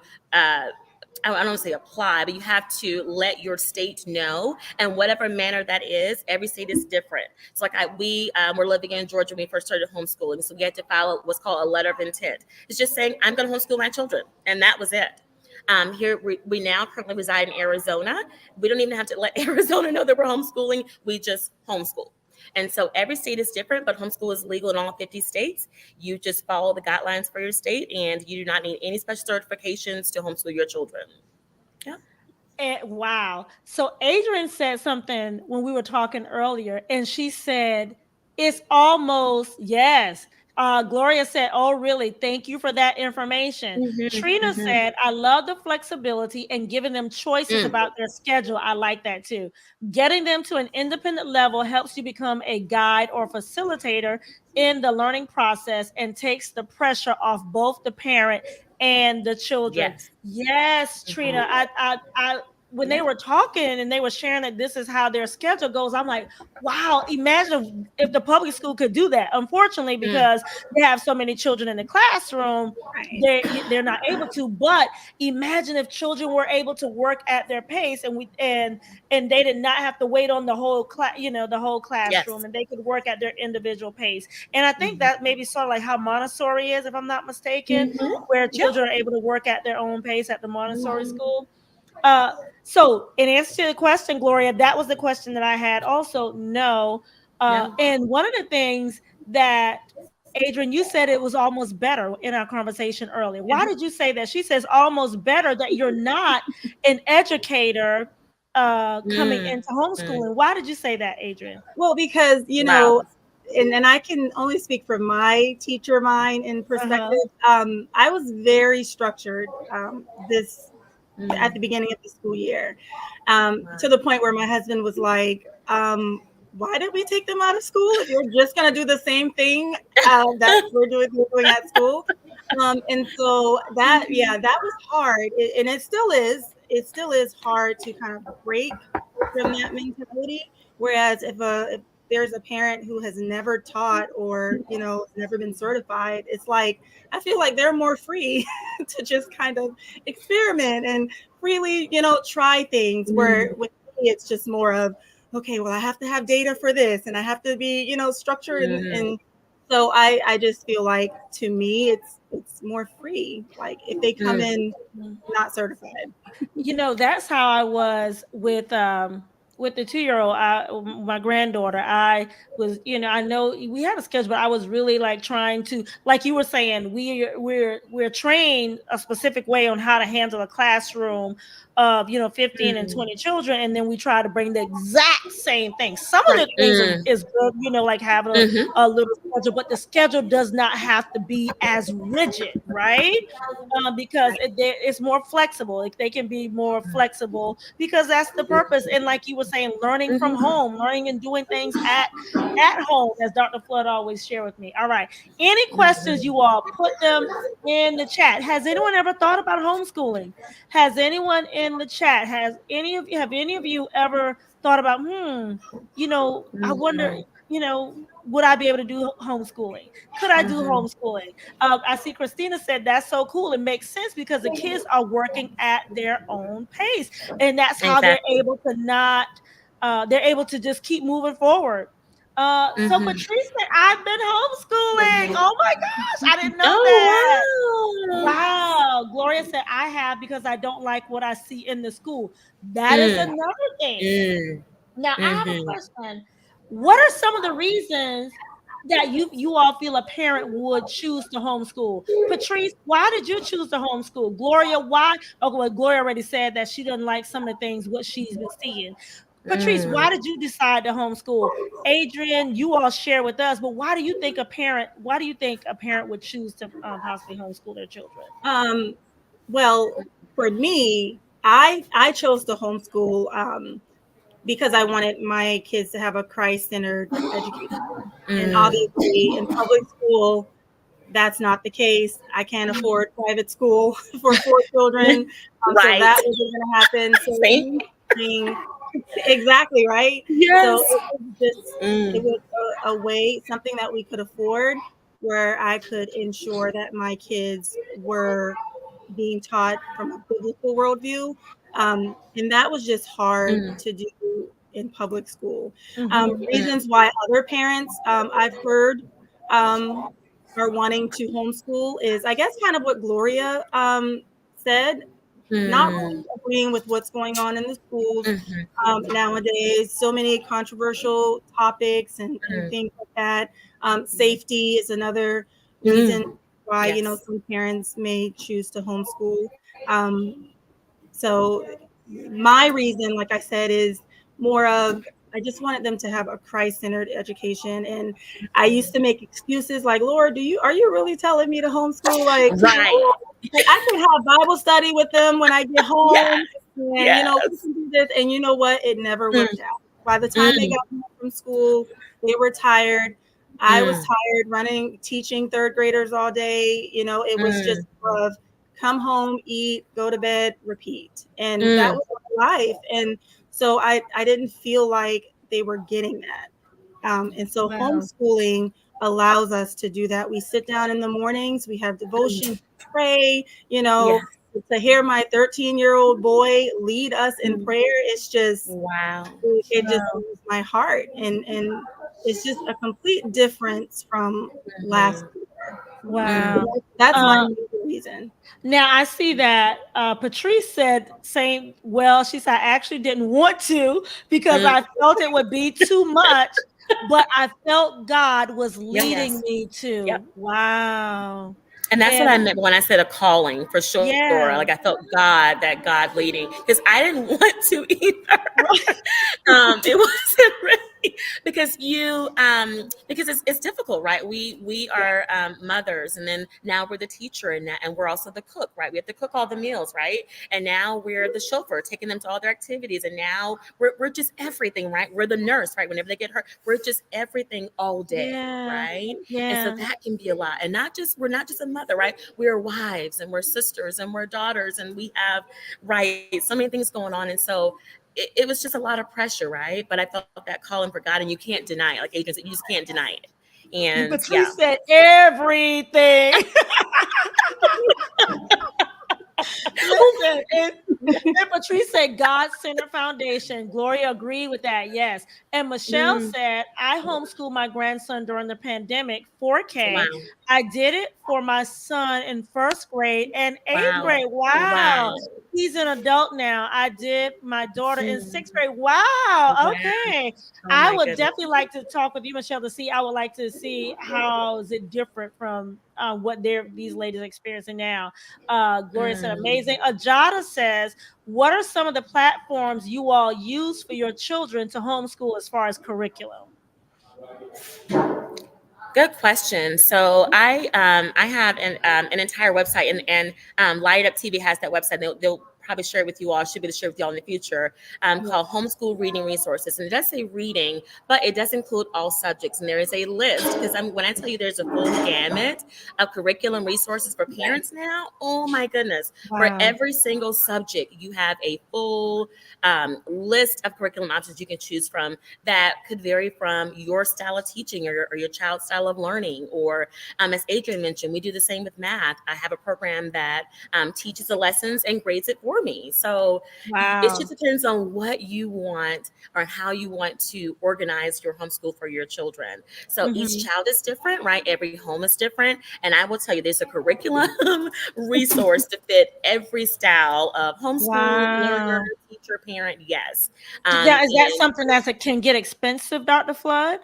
Speaker 3: I don't want to say apply, but you have to let your state know, and whatever manner that is, every state is different. So, like we were living in Georgia when we first started homeschooling, so we had to file what's called a letter of intent. It's just saying I'm going to homeschool my children, and that was it. Here we now currently reside in Arizona. We don't even have to let Arizona know that we're homeschooling. We just homeschool. And so every state is different, but homeschool is legal in all 50 states. You just follow the guidelines for your state, and you do not need any special certifications to homeschool your children. Yeah.
Speaker 1: And wow. So Adrian said something when we were talking earlier, and she said, it's almost, yes. Gloria said, oh, really? Thank you for that information.
Speaker 3: Mm-hmm,
Speaker 1: Trina
Speaker 3: mm-hmm,
Speaker 1: said, I love the flexibility and giving them choices
Speaker 3: mm,
Speaker 1: about their schedule. I like that too. Getting them to an independent level helps you become a guide or facilitator in the learning process and takes the pressure off both the parent and the children.
Speaker 3: yes.
Speaker 1: Yes, Trina.
Speaker 3: Mm-hmm.
Speaker 1: I when they
Speaker 3: Yeah.
Speaker 1: were talking and they were sharing that this is how their schedule goes, I'm like, wow, imagine if the public school could do that. Unfortunately,
Speaker 3: Mm,
Speaker 1: because they have so many children in the classroom,
Speaker 2: Right.
Speaker 1: they're not able to. But imagine if children were able to work at their pace and they did not have to wait on the whole class, the whole classroom,
Speaker 3: yes.
Speaker 1: and they could work at their individual pace. And I think
Speaker 3: Mm-hmm.
Speaker 1: that maybe sort of like how Montessori is, if I'm not mistaken,
Speaker 3: Mm-hmm.
Speaker 1: where
Speaker 3: Yep.
Speaker 1: children are able to work at their own pace at the Montessori
Speaker 3: Mm-hmm.
Speaker 1: school. Uh, so in answer to the question, Gloria, that was the question that I had. Also, no.
Speaker 3: No.
Speaker 1: And one of the things that Adrian, you said it was almost better in our conversation earlier. Why did you say that? She says almost better that you're not an educator coming
Speaker 3: Mm,
Speaker 1: into
Speaker 3: mm.
Speaker 1: homeschooling. Why did you say that, Adrian?
Speaker 2: Well, because,
Speaker 3: Wow.
Speaker 2: and I can only speak from my teacher mind and
Speaker 1: Uh-huh.
Speaker 2: perspective. I was very structured this at
Speaker 3: Mm,
Speaker 2: the beginning of the school year,
Speaker 3: wow.
Speaker 2: to the point where my husband was like, "Why did we take them out of school if you're just going to do the same thing that we're doing at school?" And so that, yeah, that was hard, and it still is. It still is hard to kind of break from that mentality. Whereas if there's a parent who has never taught or never been certified, it's like I feel like they're more free to just kind of experiment and freely try things. Where
Speaker 3: Mm,
Speaker 2: with me, it's just more of okay, well I have to have data for this and I have to be structured
Speaker 3: mm,
Speaker 2: and so I just feel like to me it's more free. Like if they come
Speaker 3: mm,
Speaker 2: in not certified.
Speaker 1: That's how I was with the 2-year-old, my granddaughter. I was, I know we had a schedule, but I was really like trying to, like you were saying, we're trained a specific way on how to handle a classroom of 15 and
Speaker 3: mm.
Speaker 1: 20 children, and then we try to bring the exact same thing. Some of
Speaker 2: Right.
Speaker 1: the things
Speaker 3: Mm,
Speaker 1: is good, like having
Speaker 3: mhm,
Speaker 1: a little schedule, but the schedule does not have to be as rigid, right? Because it's more flexible. Like, they can be more flexible because that's the purpose. And like you were saying, learning from
Speaker 3: mhm,
Speaker 1: home, learning and doing things at home, as Dr. Fludd always share with me. All right. Any questions,
Speaker 3: mhm,
Speaker 1: you all put them in the chat. Has anyone ever thought about homeschooling? Has anyone in the chat, have any of you ever thought about, I wonder,
Speaker 3: mhm,
Speaker 1: would I be able to do homeschooling? Could I do
Speaker 3: mhm.
Speaker 1: homeschooling? I see Christina said that's so cool. It makes sense because the kids are working at their own pace, and that's how they're
Speaker 3: Exactly.
Speaker 1: able to not. They're able to just keep moving forward. So
Speaker 3: Mhm.
Speaker 1: Patrice said, I've been homeschooling. Oh my gosh, I didn't know that.
Speaker 3: Oh, wow.
Speaker 1: Wow. Gloria said, I have because I don't like what I see in the school. That is
Speaker 3: Mm,
Speaker 1: another thing.
Speaker 3: mm,
Speaker 1: Now, I have a
Speaker 3: mhm,
Speaker 1: question. What are some of the reasons that you all feel a parent would choose to homeschool? Patrice, why did you choose to homeschool? Gloria, why? Okay, well, Gloria already said that she doesn't like some of the things what she's been seeing. Patrice, why
Speaker 3: mm.
Speaker 1: did you decide to homeschool? Adrian, you all share with us, but why do you think a parent would choose to possibly homeschool their children?
Speaker 2: Um, well, for me, I chose to homeschool because I wanted my kids to have a Christ-centered education. And
Speaker 3: Mm.
Speaker 2: obviously, in public school, that's not the case. I can't afford private school for 4 children, so
Speaker 3: Right.
Speaker 2: that wasn't going to happen. So
Speaker 3: Same.
Speaker 2: me saying exactly right. So
Speaker 3: Yes.
Speaker 2: it
Speaker 3: Mm.
Speaker 2: was a way, something that we could afford, where I could ensure that my kids were being taught from a biblical worldview. And that was just hard
Speaker 3: Mm.
Speaker 2: to do in public school.
Speaker 1: Mhm.
Speaker 2: Reasons why other parents I've heard are wanting to homeschool is, I guess, kind of what Gloria said. not
Speaker 3: Mm.
Speaker 2: really agreeing with what's going on in the schools
Speaker 3: Mhm.
Speaker 2: nowadays. So many controversial topics and things like that. Safety is another reason
Speaker 3: Mm.
Speaker 2: why,
Speaker 3: Yes.
Speaker 2: some parents may choose to homeschool. Um, so my reason, like I said, is more of I just wanted them to have a Christ-centered education. And I used to make excuses like, Lord, are you really telling me to homeschool? Like,
Speaker 3: Right.
Speaker 2: like I can have Bible study with them when I get
Speaker 3: Yes.
Speaker 2: home, and we
Speaker 3: Yes.
Speaker 2: can do this. And you know what? It never
Speaker 3: Mm.
Speaker 2: worked out. By the time they
Speaker 3: Mm.
Speaker 2: got home from school, they were tired. I was
Speaker 3: Mm.
Speaker 2: tired teaching third graders all day. It was just
Speaker 3: Mm.
Speaker 2: of come home, eat, go to bed, repeat. And that
Speaker 3: Mm.
Speaker 2: was our life. And so I didn't feel like they were getting that. And so
Speaker 1: Wow.
Speaker 2: homeschooling allows us to do that. We sit down in the mornings, we have devotion, pray,
Speaker 3: Yes.
Speaker 2: to hear my 13-year-old boy lead us in
Speaker 3: Mm.
Speaker 2: prayer. It's just,
Speaker 3: Wow.
Speaker 2: it just
Speaker 1: Wow.
Speaker 2: moves my heart. And it's just a complete difference from last
Speaker 3: Mhm.
Speaker 2: year.
Speaker 3: Mm.
Speaker 1: Wow.
Speaker 2: That's my
Speaker 1: Uh,
Speaker 2: major reason.
Speaker 1: Now I see that Patrice said same. Well, she said I actually didn't want to because
Speaker 3: Mm.
Speaker 1: I felt it would be too much, but I felt God was leading
Speaker 3: Yes.
Speaker 1: me
Speaker 3: Yep.
Speaker 1: to. Wow.
Speaker 3: And that's what
Speaker 1: And
Speaker 3: I meant when I said a calling for sure.
Speaker 1: yeah,
Speaker 3: Like I felt God leading because I didn't want to either.
Speaker 1: right.
Speaker 3: It wasn't really because it's difficult, right? We
Speaker 2: Yeah.
Speaker 3: are mothers, and then now we're the teacher, and we're also the cook, right? We have to cook all the meals, right? And now we're the chauffeur, taking them to all their activities, and now we're just everything, right? We're the nurse, right? Whenever they get hurt, we're just everything all day,
Speaker 1: Yeah,
Speaker 3: right? And so
Speaker 1: yeah.
Speaker 3: that can be a lot. And we're not just a mother, right? We're wives and we're sisters and we're daughters and we have right so many things going on. And so it was just a lot of pressure, right? But I felt that calling for God, and you can't deny it. Like Adrian said, you just can't deny it. And yeah.
Speaker 1: Patrice said everything. Listen, and Patrice said God centered foundation. Gloria agreed with that. Yes. And Michelle
Speaker 3: Mm,
Speaker 1: said, I homeschooled my grandson during the pandemic, 4K.
Speaker 3: wow.
Speaker 1: I did it for my son in first grade and eighth
Speaker 3: Wow.
Speaker 1: grade. Wow.
Speaker 3: Wow.
Speaker 1: He's an adult now. I did my daughter in
Speaker 3: Mm,
Speaker 1: sixth grade. Wow.
Speaker 3: wow.
Speaker 1: Okay.
Speaker 3: Oh
Speaker 1: I
Speaker 3: my
Speaker 1: would
Speaker 3: goodness.
Speaker 1: definitely like to talk with you, Michelle, to see. I would like to see how is it different from what these ladies are experiencing now. Gloria said,
Speaker 3: Mm.
Speaker 1: amazing. Ajada says, what are some of the platforms you all use for your children to homeschool as far as curriculum?
Speaker 3: Good question. So I have an entire website, and Light Up TV has that website. They'll probably share it with you all. Should be able to share with you all in the future.
Speaker 1: Yeah.
Speaker 3: Called Homeschool Reading Resources, and it does say reading, but it does include all subjects. And there is a list because when I tell you there's a full gamut of curriculum resources for parents now. Oh my goodness! For
Speaker 1: Wow.
Speaker 3: every single subject, you have a full list of curriculum options you can choose from that could vary from your style of teaching or your child's style of learning. Or as Adrian mentioned, we do the same with math. I have a program that teaches the lessons and grades it for me. So it
Speaker 1: Wow.
Speaker 3: just depends on what you want or how you want to organize your homeschool for your children. So each
Speaker 1: Mhm.
Speaker 3: child is different, right? Every home is different. And I will tell you, there's a curriculum resource to fit every style of homeschool, learner,
Speaker 1: Wow.
Speaker 3: teacher, parent. Yes.
Speaker 1: Now, is that
Speaker 3: And
Speaker 1: something that can get expensive, Dr. Flood?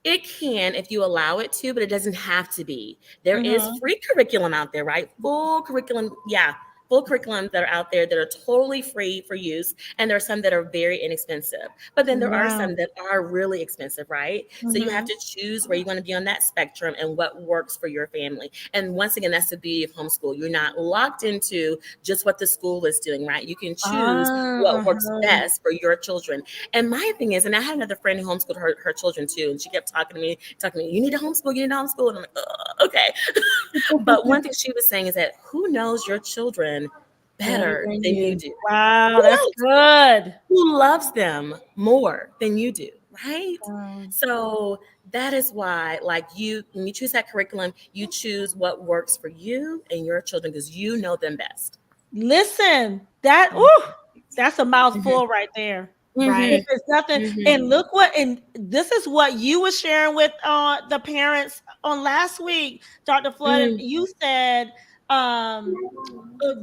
Speaker 3: it can if you allow it to, but it doesn't have to be. There is
Speaker 1: Mm-hmm.
Speaker 3: free curriculum out there, right? Full curriculum, yeah, full curriculum that are out there that are totally free for use, and there are some that are very inexpensive. But then there are
Speaker 1: Wow.
Speaker 3: some that are really expensive, right? So you have
Speaker 1: Mm-hmm.
Speaker 3: to choose where you want to be on that spectrum and what works for your family. And once again, that's the beauty of homeschool. You're not locked into just what the school is doing, right? You can choose what works
Speaker 1: Uh-huh.
Speaker 3: best for your children. And my thing is, and I had another friend who homeschooled her children too, and she kept talking to me, you need to homeschool, you need to homeschool. And I'm like, okay. But one thing she was saying is that who knows your children
Speaker 1: Better
Speaker 3: better
Speaker 1: than
Speaker 3: than you
Speaker 1: you.
Speaker 3: do?
Speaker 1: Wow,
Speaker 3: Who
Speaker 1: that's
Speaker 3: else?
Speaker 1: good.
Speaker 3: Who loves them more than you do, right?
Speaker 1: Wow.
Speaker 3: So that is why, like when you choose that curriculum, you choose what works for you and your children because you know them best.
Speaker 1: Listen, that
Speaker 3: Mhm.
Speaker 1: ooh, that's a
Speaker 3: Mhm.
Speaker 1: mouthful right there.
Speaker 2: Right.
Speaker 1: If it's nothing,
Speaker 3: Mhm.
Speaker 1: and look what, and this is what you were sharing with the parents on last week, Dr. Flood.
Speaker 3: Mhm.
Speaker 1: You said Um,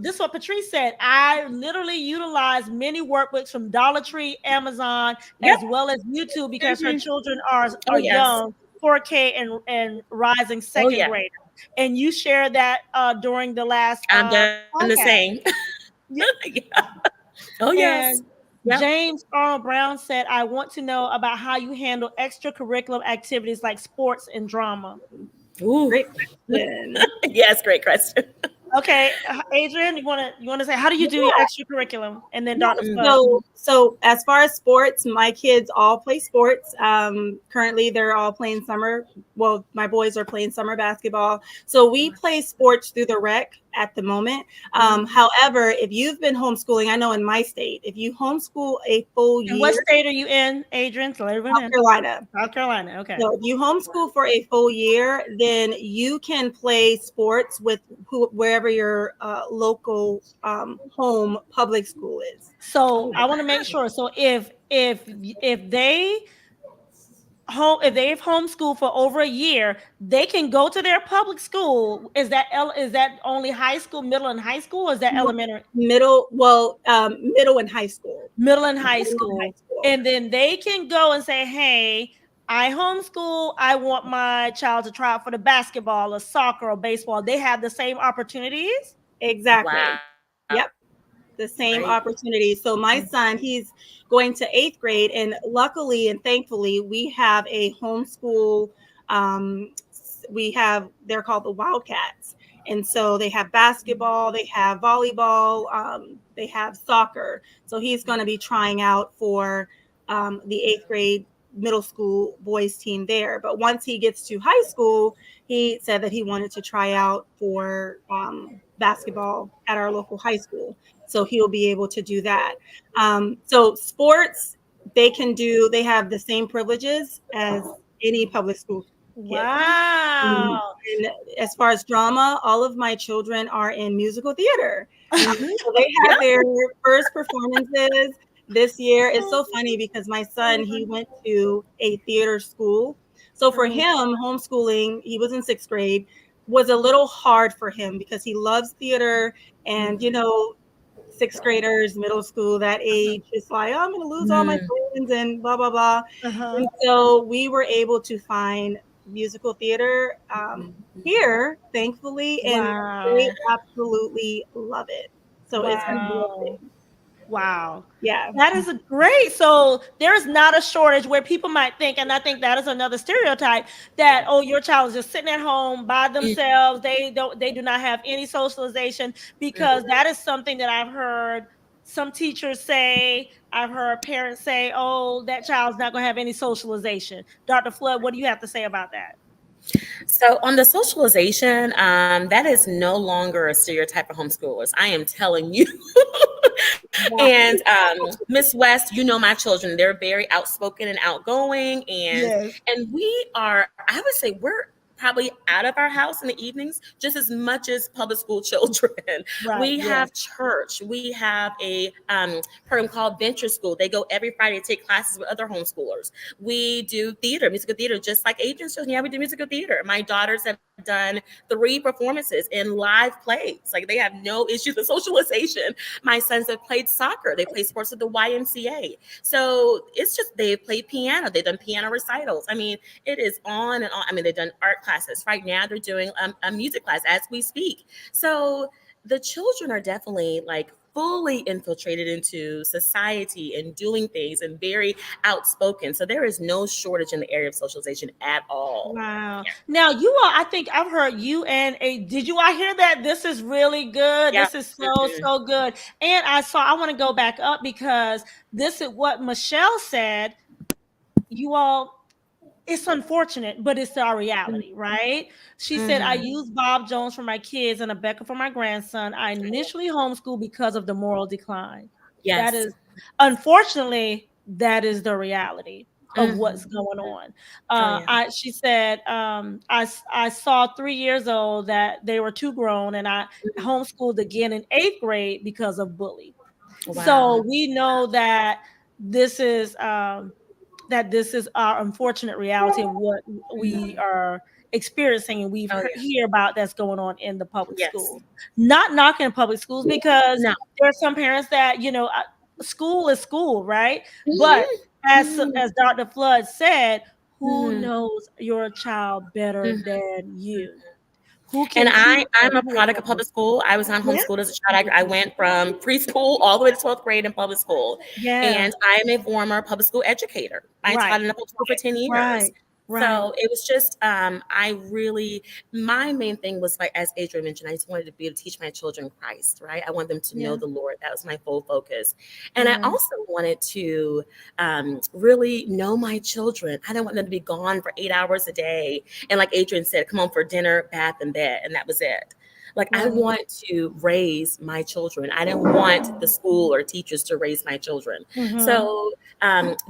Speaker 1: this is what Patrice said. I literally utilize many workbooks from Dollar Tree, Amazon,
Speaker 3: Yep.
Speaker 1: as well as YouTube because her
Speaker 3: Mhm.
Speaker 1: children
Speaker 3: Oh
Speaker 1: are
Speaker 3: yes.
Speaker 1: young, 4K and rising
Speaker 3: Oh
Speaker 1: second
Speaker 3: yeah.
Speaker 1: grader. And you shared that during the last
Speaker 3: I've done the
Speaker 1: podcast.
Speaker 3: same.
Speaker 1: Yeah.
Speaker 3: Yeah. Oh yes.
Speaker 1: And
Speaker 3: Yep.
Speaker 1: James Arnold Brown said, I want to know about how you handle extracurricular activities like sports and drama.
Speaker 3: Ooh.
Speaker 2: Great question.
Speaker 3: Yes, great question.
Speaker 1: Okay, Adrian, you want to say how do you do your extracurriculum, and then
Speaker 2: Yeah.
Speaker 1: Dr. Flood.
Speaker 2: So as far as sports, my kids all play sports. Currently, they're all playing summer. Well, my boys are playing summer basketball. So we play sports through the rec at the moment. However, if you've been homeschooling, I know in my state, if you homeschool a full
Speaker 1: And what
Speaker 2: year,
Speaker 1: state are you in, Adrian? So everyone
Speaker 2: South
Speaker 1: in
Speaker 2: Carolina.
Speaker 1: South Carolina. Okay.
Speaker 2: So if you homeschool for a full year, then you can play sports with wherever your local home public school is.
Speaker 1: So
Speaker 3: Oh
Speaker 1: I want to make sure. So if they've homeschooled for over a year, they can go to their public school. Is that only high school, middle and high school, or is that elementary?
Speaker 2: Middle and high school.
Speaker 1: Middle and high
Speaker 2: Middle and high
Speaker 1: school.
Speaker 2: school.
Speaker 1: And then they can go and say, hey, I homeschool. I want my child to try out for the basketball or soccer or baseball. They have the same opportunities.
Speaker 2: Exactly.
Speaker 3: wow.
Speaker 2: Yep. The same
Speaker 3: Great.
Speaker 2: opportunity. So my son, he's going to eighth grade, and luckily and thankfully, we have a homeschool. Um, they're called the Wildcats, and so they have basketball, they have volleyball, they have soccer. So he's going to be trying out for the eighth grade middle school boys team there. But once he gets to high school, he said that he wanted to try out for basketball at our local high school. So he'll be able to do that. So sports, they have the same privileges as any public school kid.
Speaker 1: Wow.
Speaker 2: And as far as drama, all of my children are in musical theater. So they
Speaker 3: Yep.
Speaker 2: had their first performances this year. It's so funny because my son, he went to a theater school. So for him, homeschooling, he was in sixth grade, was a little hard for him because he loves theater. And, sixth graders, middle school, that age, it's like, oh, I'm going to lose all my
Speaker 3: Mm.
Speaker 2: friends and blah, blah, blah.
Speaker 1: Uh-huh.
Speaker 2: And so we were able to find musical theater here, thankfully, and they
Speaker 1: Wow.
Speaker 2: absolutely love it. So it's been
Speaker 1: Wow.
Speaker 2: amazing.
Speaker 1: Wow.
Speaker 2: Yeah.
Speaker 1: That is a great. So there's not a shortage where people might think, and I think that is another stereotype that your child is just sitting at home by
Speaker 3: Mm.
Speaker 1: themselves. They do not have any socialization, because that is something that I've heard some teachers say. I've heard parents say, "Oh, that child's not going to have any socialization." Dr. Flood, what do you have to say about that?
Speaker 3: So on the socialization, that is no longer a stereotype for homeschoolers. I am telling you. And Miss West, you know my children; they're very outspoken and outgoing,
Speaker 1: Yes.
Speaker 3: and we are. I would say we're probably out of our house in the evenings just as much as public school children.
Speaker 1: Right.
Speaker 3: We
Speaker 1: Yes.
Speaker 3: have church. We have a program called Venture School. They go every Friday to take classes with other homeschoolers. We do theater, musical theater, just like Adrian's children. Yeah, we do musical theater. My daughters have done 3 performances in live plays. Like, they have no issues with socialization. My sons have played soccer. They play sports at the YMCA. So it's just, they've played piano. They've done piano recitals. I mean, it is on and on. I mean, they've done art classes. Right now, they're doing a music class as we speak. So the children are definitely like fully infiltrated into society and doing things and very outspoken. So there is no shortage in the area of socialization at all.
Speaker 1: Wow. Now you all, I think I've heard you and did you all hear that? This is really good.
Speaker 3: Yeah.
Speaker 1: This is so good. And I want to go back up because this is what Michelle said. You all, it's unfortunate, but it's our reality, right? She said, I
Speaker 3: Mhm.
Speaker 1: use Bob Jones for my kids and a Becca for my grandson. I initially homeschooled because of the moral decline. That
Speaker 3: Yes.
Speaker 1: is, unfortunately, that is the reality of what's
Speaker 3: Mhm.
Speaker 1: going on.
Speaker 3: Oh yeah.
Speaker 1: She said, I saw 3 years old that they were too grown, and I homeschooled again in eighth grade because of bully.
Speaker 3: Wow.
Speaker 1: So we know that this is, that this is our unfortunate reality of what we are experiencing and we've hear about that's going on in the public
Speaker 3: Yes.
Speaker 1: schools. Not knocking public schools, because
Speaker 3: No.
Speaker 1: there are some parents that, school is school, right?
Speaker 3: Mhm.
Speaker 1: But as
Speaker 3: Mhm.
Speaker 1: Dr. Fludd said, who
Speaker 3: Mhm.
Speaker 1: knows your child better
Speaker 3: Mhm.
Speaker 1: than you? Who
Speaker 3: And
Speaker 1: can teach
Speaker 3: I'm
Speaker 1: them?
Speaker 3: a product of public school. I was on
Speaker 1: Yeah.
Speaker 3: homeschooled as a child. I went from preschool all the way to 12th grade in public school.
Speaker 1: Yeah.
Speaker 3: And I am a former public school educator. I taught in a public school for 10 years.
Speaker 1: Right.
Speaker 3: So it was just, my main thing was, like, as Adrian mentioned, I just wanted to be able to teach my children Christ, right? I wanted them to know the Lord. That was my full focus. And I also wanted to really know my children. I didn't want them to be gone for 8 hours a day. And like Adrian said, come home for dinner, bath, and bed. And that was it. Like, I want to raise my children. I didn't want the school or teachers to raise my children. So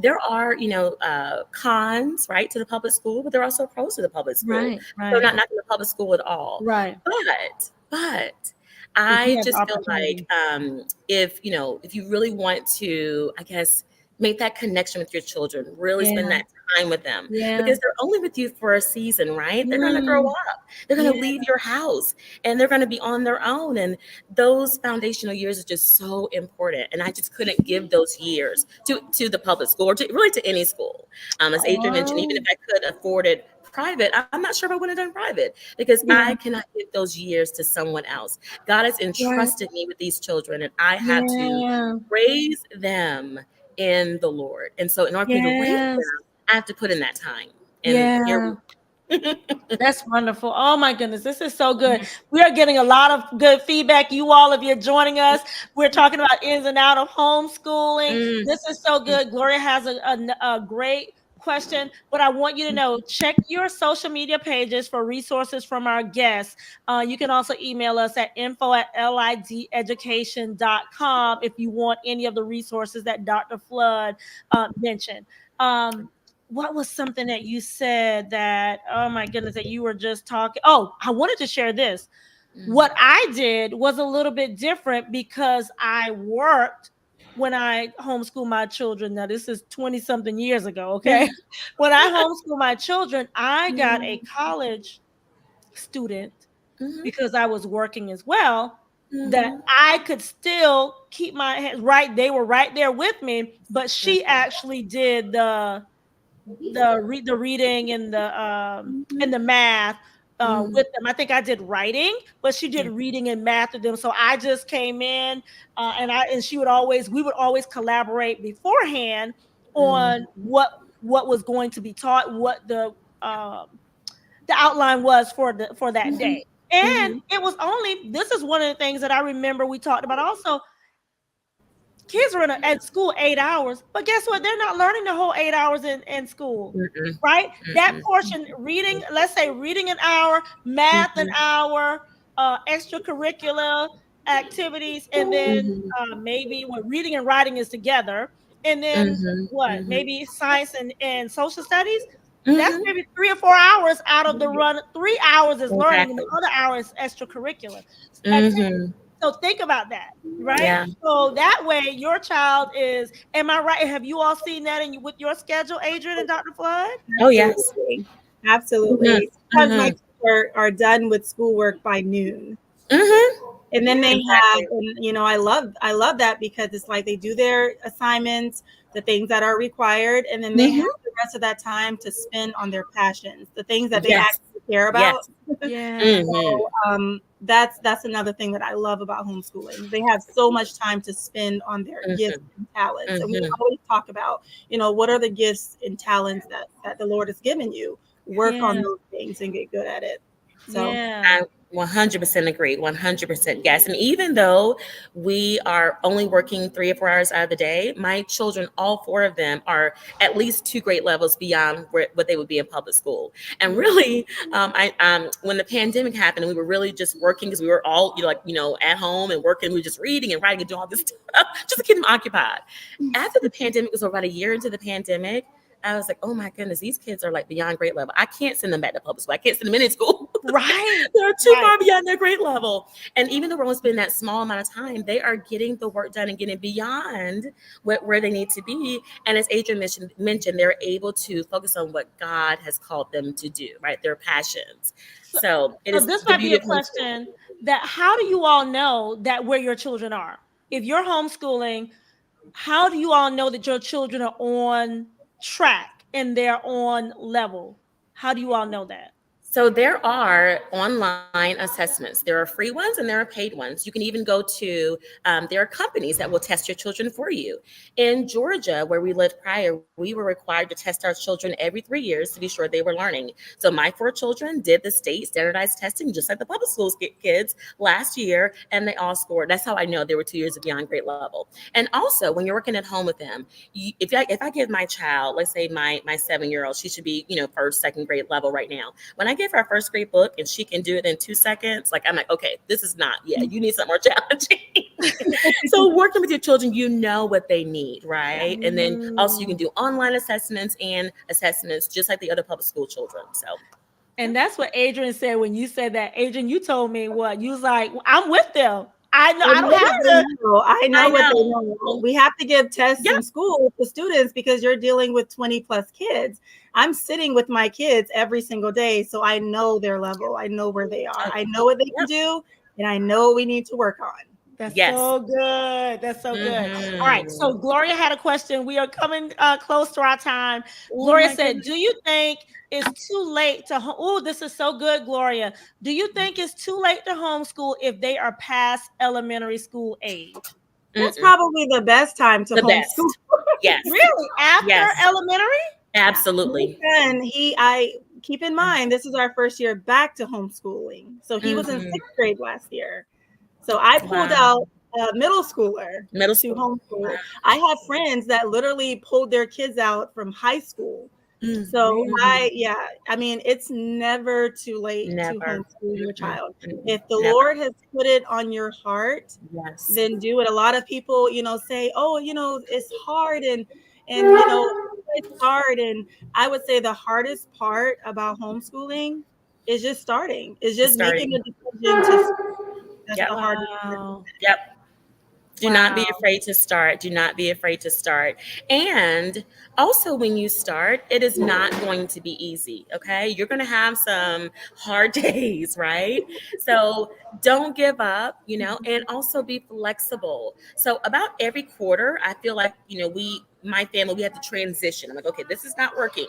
Speaker 3: there are, cons, right, to the public school, but there are also pros to the public school.
Speaker 1: Right.
Speaker 3: So not knocking the public school at all.
Speaker 1: Right.
Speaker 3: But I just feel
Speaker 1: opportunity.
Speaker 3: like if you really want to, I guess, make that connection with your children, really spend that time with them, because they're only with you for a season, right? They're going to grow up. They're going to leave your house and they're going to be on their own. And those foundational years are just so important. And I just couldn't give those years to the public school, or really to any school. As Adrian mentioned, even if I could afford it private, I'm not sure if I would have done private, because I cannot give those years to someone else. God has entrusted me with these children, and I have to raise them in the Lord. And so in order for me to raise them, I have to put in that time. And here
Speaker 1: That's wonderful. Oh my goodness, this is so good. We are getting a lot of good feedback. You all, if you're joining us, we're talking about ins and out of homeschooling. This is so good. Gloria has a great question, but I want you to know, check your social media pages for resources from our guests. You can also email us at info@lideducation.com if you want any of the resources that Dr. Fludd mentioned. What was something that you said that, oh my goodness, that you were just talking? Oh, I wanted to share this. What I did was a little bit different because I worked when I homeschooled my children. Now, this is 20 something years ago. Okay. When I homeschooled my children, I got a college student because I was working as well, that I could still keep my hands right. They were right there with me, but she actually did the reading and the math with them. I think I did writing, but she did reading and math with them. So I just came in, and we would always collaborate beforehand on what was going to be taught, what the outline was for that day. And it was this is one of the things that I remember we talked about also. Kids are at school 8 hours, but guess what? They're not learning the whole 8 hours in school, right? That portion, reading, let's say reading an hour, math an hour, extracurricular activities, and then maybe when reading and writing is together, and then maybe science and social studies. That's maybe 3 or 4 hours out of the run. 3 hours is learning, and the other hour is extracurricular activities. So think about that, right?
Speaker 3: Yeah.
Speaker 1: So that way your child is, am I right? Have you all seen that with your schedule, Adrian and Dr. Fludd?
Speaker 3: Oh, yes.
Speaker 2: Absolutely. Because my kids are done with schoolwork by noon. And then they have, and I love that, because it's like they do their assignments, the things that are required, and then they have the rest of that time to spend on their passions, the things that they actually care about. So, that's another thing that I love about homeschooling. They have so much time to spend on their gifts and talents. And we always talk about, what are the gifts and talents that the Lord has given you? Work on those things and get good at it. So
Speaker 3: I 100% agree. 100% yes. And even though we are only working 3 or 4 hours out of the day, my children, all 4 of them, are at least 2 grade levels beyond what they would be in public school. And really, when the pandemic happened, we were really just working because we were all at home and working. We were just reading and writing and doing all this stuff just to keep them occupied. After the pandemic, it was about a year into the pandemic, I was like, oh my goodness, these kids are like beyond grade level. I can't send them back to public school. I can't send them in school
Speaker 1: Right.
Speaker 3: They're too
Speaker 1: Right.
Speaker 3: far beyond their grade level. And even though we're only spending that small amount of time, they are getting the work done and getting beyond where they need to be. And as Adrian mentioned, they're able to focus on what God has called them to do, right? Their passions.
Speaker 1: So,
Speaker 3: So it
Speaker 1: so
Speaker 3: is
Speaker 1: this
Speaker 3: the
Speaker 1: might be
Speaker 3: beauty
Speaker 1: a
Speaker 3: of homeschooling.
Speaker 1: question that how do you all know that where your children are? If you're homeschooling, how do you all know that your children are on track and they're on level? How do you all know that?
Speaker 3: So there are online assessments. There are free ones and there are paid ones. You can even go to, there are companies that will test your children for you. In Georgia, where we lived prior, we were required to test our children every 3 years to be sure they were learning. So my 4 children did the state standardized testing, just like the public schools kids last year, and they all scored. That's how I know they were 2 years beyond grade level. And also, when you're working at home with them, if I give my child, let's say my 7-year-old, she should be, first, second grade level right now. When I give her a first grade book and she can do it in 2 seconds, like I'm like, okay, this is not, you need something more challenging. So working with your children, you know what they need, right? And then also you can do online assessments and assessments just like the other public school children. So
Speaker 1: And that's what Adrian said when you said that. Adrian, you told me what? You was like, I'm with them. I know I don't have to.
Speaker 2: I know
Speaker 3: I
Speaker 2: what they
Speaker 3: know.
Speaker 2: know. We have to give tests
Speaker 3: Yep.
Speaker 2: in school to students because you're dealing with 20 plus kids. I'm sitting with my kids every single day, so I know their level. I know where they are. I know what they can do, and I know what we need to work on.
Speaker 1: That's
Speaker 3: Yes.
Speaker 1: so good. That's so good. All right. So
Speaker 3: Mhm.
Speaker 1: Gloria had a question. We are coming close to our time.
Speaker 3: Oh
Speaker 1: Gloria
Speaker 3: my
Speaker 1: said,
Speaker 3: goodness.
Speaker 1: do you think it's too late to oh, this is so good, Gloria. Do you think it's too late to homeschool if they are past elementary school age?
Speaker 2: That's
Speaker 3: Mm-mm.
Speaker 2: probably the best time to
Speaker 3: The
Speaker 2: homeschool.
Speaker 3: best. Yes.
Speaker 1: Really? After
Speaker 3: Yes.
Speaker 1: elementary?
Speaker 3: Absolutely.
Speaker 2: And I keep in mind, this is our first year back to homeschooling. So he was in
Speaker 3: Mhm.
Speaker 2: 6th grade last year. So I pulled
Speaker 3: Wow.
Speaker 2: out a middle schooler
Speaker 3: Middle
Speaker 2: to
Speaker 3: school.
Speaker 2: homeschool. I have friends that literally pulled their kids out from high school. So
Speaker 3: Mhm.
Speaker 2: I mean, it's never too late to
Speaker 3: Never.
Speaker 2: homeschool your
Speaker 3: Mm-mm.
Speaker 2: child.
Speaker 3: Mm-mm.
Speaker 2: If the
Speaker 3: Never.
Speaker 2: Lord has put it on your heart,
Speaker 3: Yes.
Speaker 2: then do it. A lot of people, say, oh, it's hard and it's hard. And I would say the hardest part about homeschooling is just starting. Is
Speaker 3: Just
Speaker 2: just making
Speaker 3: starting.
Speaker 2: a decision to start. That's
Speaker 3: Yep.
Speaker 2: the hardest part.
Speaker 1: Wow.
Speaker 3: Yep. Do not be
Speaker 1: Wow.
Speaker 3: afraid to start. Do not be afraid to start. And also, when you start, it is not going to be easy. Okay. You're going to have some hard days, right? So don't give up, and also be flexible. So, about every quarter, I feel like, my family, we have to transition. I'm like, okay, this is not working.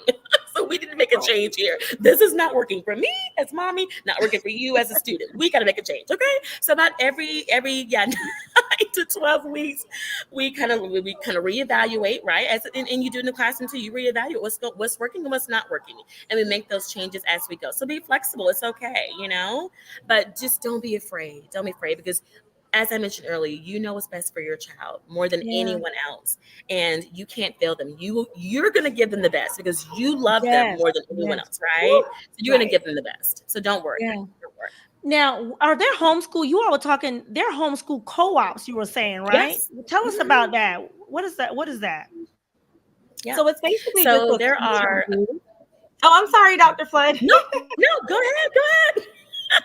Speaker 3: So we need to make a change here. This is not working for me as mommy, not working for you as a student. We got to make a change. Okay. So about every 9 to 12 weeks, we kind of reevaluate, right? And you do in the classroom too. You reevaluate what's working and what's not working, and we make those changes as we go. So be flexible. It's okay, but just don't be afraid. Don't be afraid because, as I mentioned earlier, you know what's best for your child more than
Speaker 1: Yeah.
Speaker 3: anyone else, and you can't fail them. You're going to give them the best because you love them
Speaker 1: Yes.
Speaker 3: more than anyone
Speaker 1: Yes.
Speaker 3: else, right? So you're going
Speaker 2: Right.
Speaker 3: to give them the best. So don't worry.
Speaker 1: Yeah.
Speaker 3: Don't worry.
Speaker 1: Now, are there homeschool? You all were talking, they're homeschool co-ops, you were saying, right?
Speaker 3: Yes.
Speaker 1: Tell us
Speaker 3: Mhm.
Speaker 1: about that. What is that? What is that?
Speaker 3: Yeah.
Speaker 2: So it's basically just
Speaker 3: So
Speaker 2: a
Speaker 3: there
Speaker 2: structured
Speaker 3: are
Speaker 2: group. Oh, I'm sorry, Dr. Flood.
Speaker 3: no, no. Go ahead. Go ahead.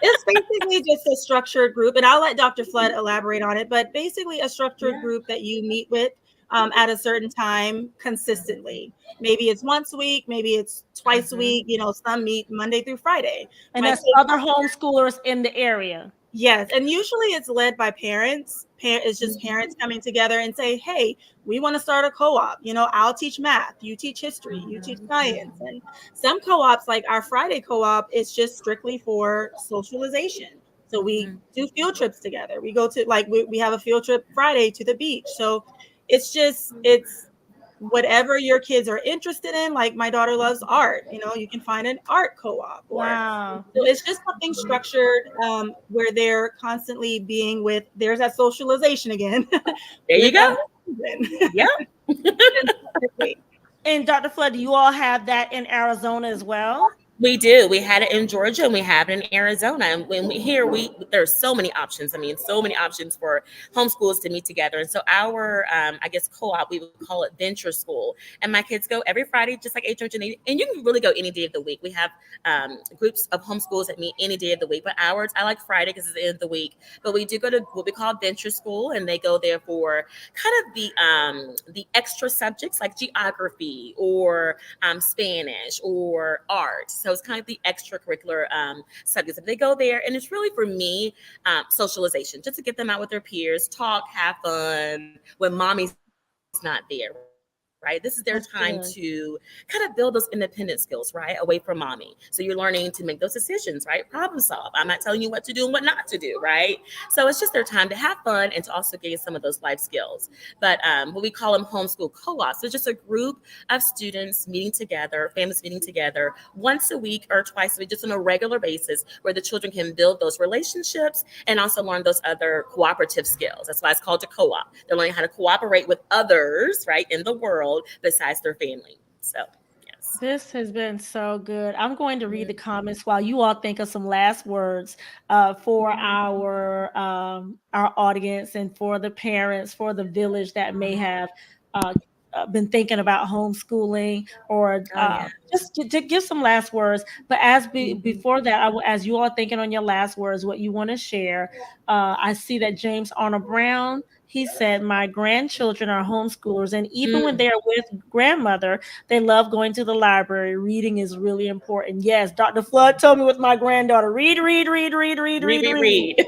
Speaker 2: It's basically just a structured group, and I'll let Dr. Flood elaborate on it, but basically a structured
Speaker 3: Yeah.
Speaker 2: group that you meet with at a certain time consistently. Maybe it's once a week, maybe it's twice a
Speaker 3: Mhm.
Speaker 2: week. Some meet Monday through Friday.
Speaker 1: And
Speaker 2: My
Speaker 1: that's
Speaker 2: kids,
Speaker 1: other homeschoolers in the area.
Speaker 2: yes, and usually it's led by parents. It's just parents
Speaker 3: Mhm.
Speaker 2: coming together and say, hey, we want to start a co-op. I'll teach math, you teach history, you teach
Speaker 3: Mhm.
Speaker 2: science. And some co-ops, like our Friday co-op, is just strictly for socialization. So we
Speaker 3: Mhm.
Speaker 2: do field trips together. We go to, like, we have a field trip Friday to the beach. So it's whatever your kids are interested in. Like my daughter loves art, you can find an art co-op. Or
Speaker 1: Wow.
Speaker 2: so it's just something structured, where they're constantly being with, there's that socialization again,
Speaker 3: There you
Speaker 2: with
Speaker 3: go.
Speaker 2: other children.
Speaker 3: Yep.
Speaker 2: Consistently.
Speaker 1: And Dr. Flood, do you all have that in Arizona as well?
Speaker 3: We do. We had it in Georgia and we have it in Arizona. And when we here, we there's so many options. I mean, so many options for homeschools to meet together. And so our, I guess, co-op, we would call it Venture School. And my kids go every Friday, just like Adrian, and you can really go any day of the week. We have groups of homeschools that meet any day of the week. But ours, I like Friday because it's the end of the week. But we do go to what we call Venture School, and they go there for kind of the extra subjects like geography or Spanish or art. So it's kind of the extracurricular subjects. If they go there, and it's really for me socialization, just to get them out with their peers, talk, have fun when mommy's not there, right? This is their time
Speaker 1: That's
Speaker 3: to
Speaker 1: good.
Speaker 3: kind of build those independent skills, right? Away from mommy. So you're learning to make those decisions, right? Problem solve. I'm not telling you what to do and what not to do, right? So it's just their time to have fun and to also gain some of those life skills. But what we call them homeschool co-ops. So it's just a group of students meeting together, families meeting together once a week or twice a week, just on a regular basis, where the children can build those relationships and also learn those other cooperative skills. That's why it's called a co-op. They're learning how to cooperate with others, right, in the world besides their family. So, yes.
Speaker 1: This has been so good. I'm going to read the
Speaker 3: Mhm.
Speaker 1: comments while you all think of some last words for our audience and for the parents, for the village that may have uh, been thinking about homeschooling or
Speaker 3: Oh, yeah.
Speaker 1: just to give some last words. But as
Speaker 3: Mhm.
Speaker 1: before that, as you all thinking on your last words, what you want to share, I see that James Arnold Brown. He said, "My grandchildren are homeschoolers, and even when
Speaker 3: Mm.
Speaker 1: they are with grandmother, they love going to the library. Reading is really important." Yes, Dr. Flood told me with my granddaughter, read, read, read, read, read,
Speaker 3: Read,
Speaker 1: read,
Speaker 3: read,
Speaker 1: read.
Speaker 3: read.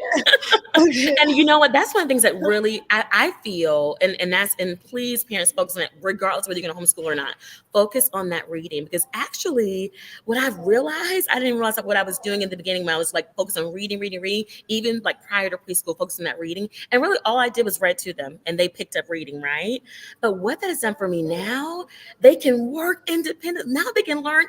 Speaker 3: And you know what? That's one of the things that really I feel, and that's, and please, parents, focus on it, regardless whether you're going to homeschool or not. Focus on that reading, because actually, what I've realized, I didn't realize that what I was doing in the beginning when I was like focused on reading, reading, reading, even like prior to preschool, focusing on that reading, and really all I did was read to them, and they picked up reading, right? But what that has done for me now, they can work independent. Now they can learn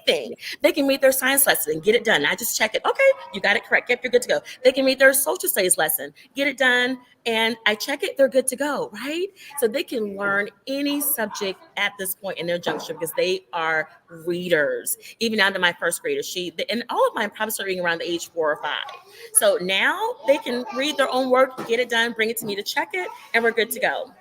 Speaker 3: anything. They can read their science lesson and get it done. I just check it. Okay, you got it correct. Yep, you're good to go. They can read their social studies lesson, get it done, and I check it. They're good to go, right? So they can learn any subject at this point in their juncture because they are readers. Even down to my first grader, and all of mine probably start reading around the age 4 or 5. So now they can read their own work, get it done, bring it to me to check it, and we're good to go.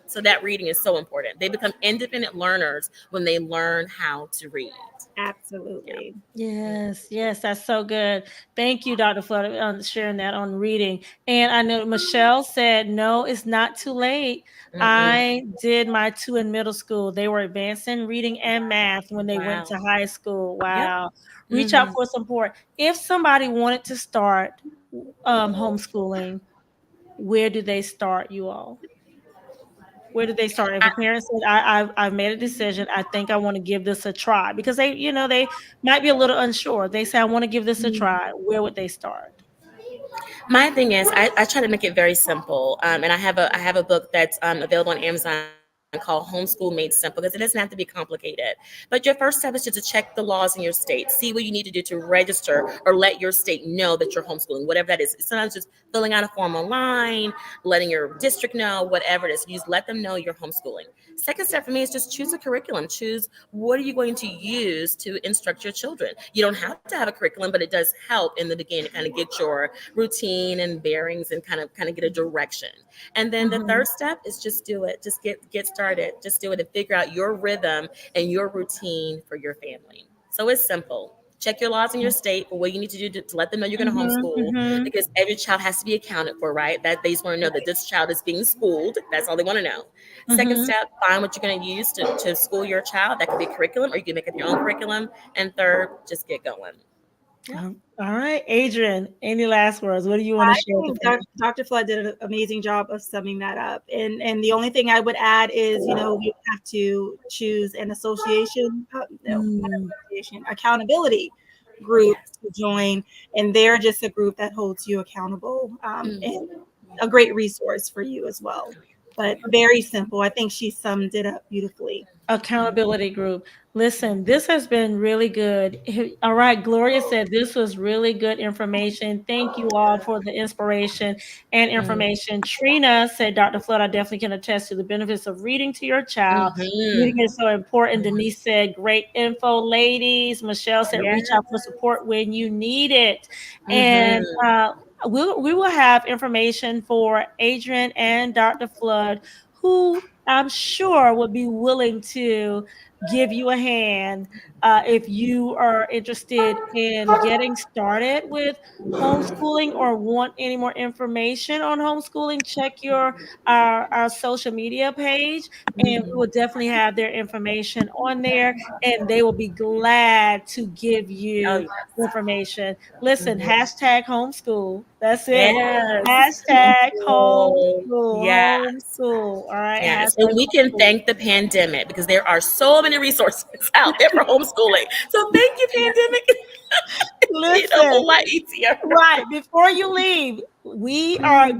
Speaker 3: So that reading is so important. They become independent learners when they learn how to read. Yeah.
Speaker 2: Absolutely.
Speaker 1: Yes, yes, that's so good. Thank you, Dr. Flood, on sharing that on reading. And I know Michelle said, no, it's not too late.
Speaker 3: Mm-mm.
Speaker 1: I did my two in middle school. They were advancing reading and math when they went
Speaker 3: Wow.
Speaker 1: to high school.
Speaker 3: Yep.
Speaker 1: Wow. Reach out
Speaker 3: Hmm.
Speaker 1: for support. If somebody wanted to start homeschooling, where do they start, you all? Where did they start? If a parent said, I've made a decision, I think I want to give this a try, because they might be a little unsure. They say, I want to give this a try. Where would they start?
Speaker 3: My thing is, I try to make it very simple, and I have a book that's available on Amazon called Homeschool Made Simple, because it doesn't have to be complicated. But your first step is just to check the laws in your state, see what you need to do to register or let your state know that you're homeschooling, whatever that is. Sometimes just filling out a form online, letting your district know, whatever it is. You just let them know you're homeschooling. Second step for me is just choose a curriculum. Choose what are you going to use to instruct your children. You don't have to have a curriculum, but it does help in the beginning to kind of get your routine and bearings and kind of get a direction. And then the
Speaker 1: Mhm.
Speaker 3: third step is just do it. Just get started. Just do it and figure out your rhythm and your routine for your family. So it's simple. Check your laws in your state for what you need to do to let them know you're going to
Speaker 1: Mhm,
Speaker 3: homeschool,
Speaker 1: mhm,
Speaker 3: because every child has to be accounted for, right? That they just want to know that this child is being schooled. That's all they want to know. Second
Speaker 1: mhm.
Speaker 3: step, find what you're going to use to school your child. That could be curriculum, or you can make up your own curriculum. And third, just get going. Yeah.
Speaker 1: All right, Adrian, any last words? What do you want to
Speaker 2: I
Speaker 1: share with the
Speaker 2: think
Speaker 1: parents?
Speaker 2: Dr. Flood did an amazing job of summing that up. And the only thing I would add is, we have to choose an association, no, not
Speaker 1: Mm,
Speaker 2: association, accountability group
Speaker 3: Yes.
Speaker 2: to join. And they're just a group that holds you accountable,
Speaker 3: Mm.
Speaker 2: and a great resource for you as well. but very simple. I think she summed it up beautifully.
Speaker 1: Accountability group. Listen, this has been really good. All right, Gloria said this was really good information. Thank you all for the inspiration and information. Trina said, Dr. Flood, I definitely can attest to the benefits of reading to your child.
Speaker 3: Mm-hmm.
Speaker 1: Reading is so important. Denise said, great info, ladies. Michelle said,
Speaker 3: Yeah.
Speaker 1: reach out for support when you need it. And
Speaker 3: Mm-hmm.
Speaker 1: we will have information for Adrian and Dr. Flood, who I'm sure would be willing to give you a hand if you are interested in getting started with homeschooling or want any more information on homeschooling. Check our social media page, and we will definitely have their information on there, and they will be glad to give
Speaker 3: Oh
Speaker 1: you
Speaker 3: yes.
Speaker 1: information. Listen,
Speaker 3: Mhm.
Speaker 1: hashtag homeschool. That's it.
Speaker 3: Yes.
Speaker 1: Hashtag homeschool,
Speaker 3: Yeah.
Speaker 1: homeschool. All right.
Speaker 3: Yes, and
Speaker 1: Hashtag
Speaker 3: we can
Speaker 1: homeschool.
Speaker 3: thank the pandemic because there are so many resources out there for homeschooling. So thank you, pandemic. It made it a
Speaker 1: Listen,
Speaker 3: whole lot easier.
Speaker 1: right. Before you leave, we are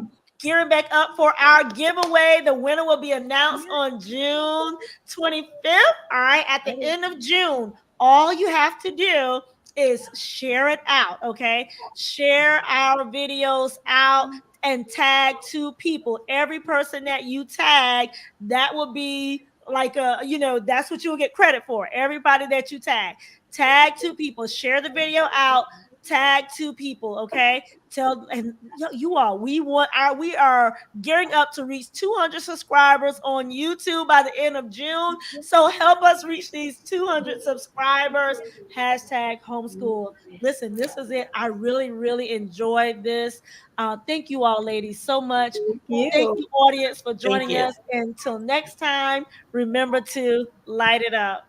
Speaker 1: gearing back up for our giveaway. The winner will be announced on June 25th. All right. At the end of June, all you have to do is share it out. Okay. Share our videos out and tag two people. Every person that you tag, that will be like that's what you'll get credit for. Everybody that you tag two people, share the video out, tag two people, okay? Tell and you all, we are gearing up to reach 200 subscribers on YouTube by the end of June. So help us reach these 200 subscribers. Hashtag homeschool. Listen, this is it. I really, really enjoyed this. Thank you all, ladies, so much.
Speaker 2: Thank
Speaker 1: Thank
Speaker 2: you.
Speaker 1: you, audience, for
Speaker 3: Thank
Speaker 1: joining
Speaker 3: you.
Speaker 1: us. Until next time, remember to light it up.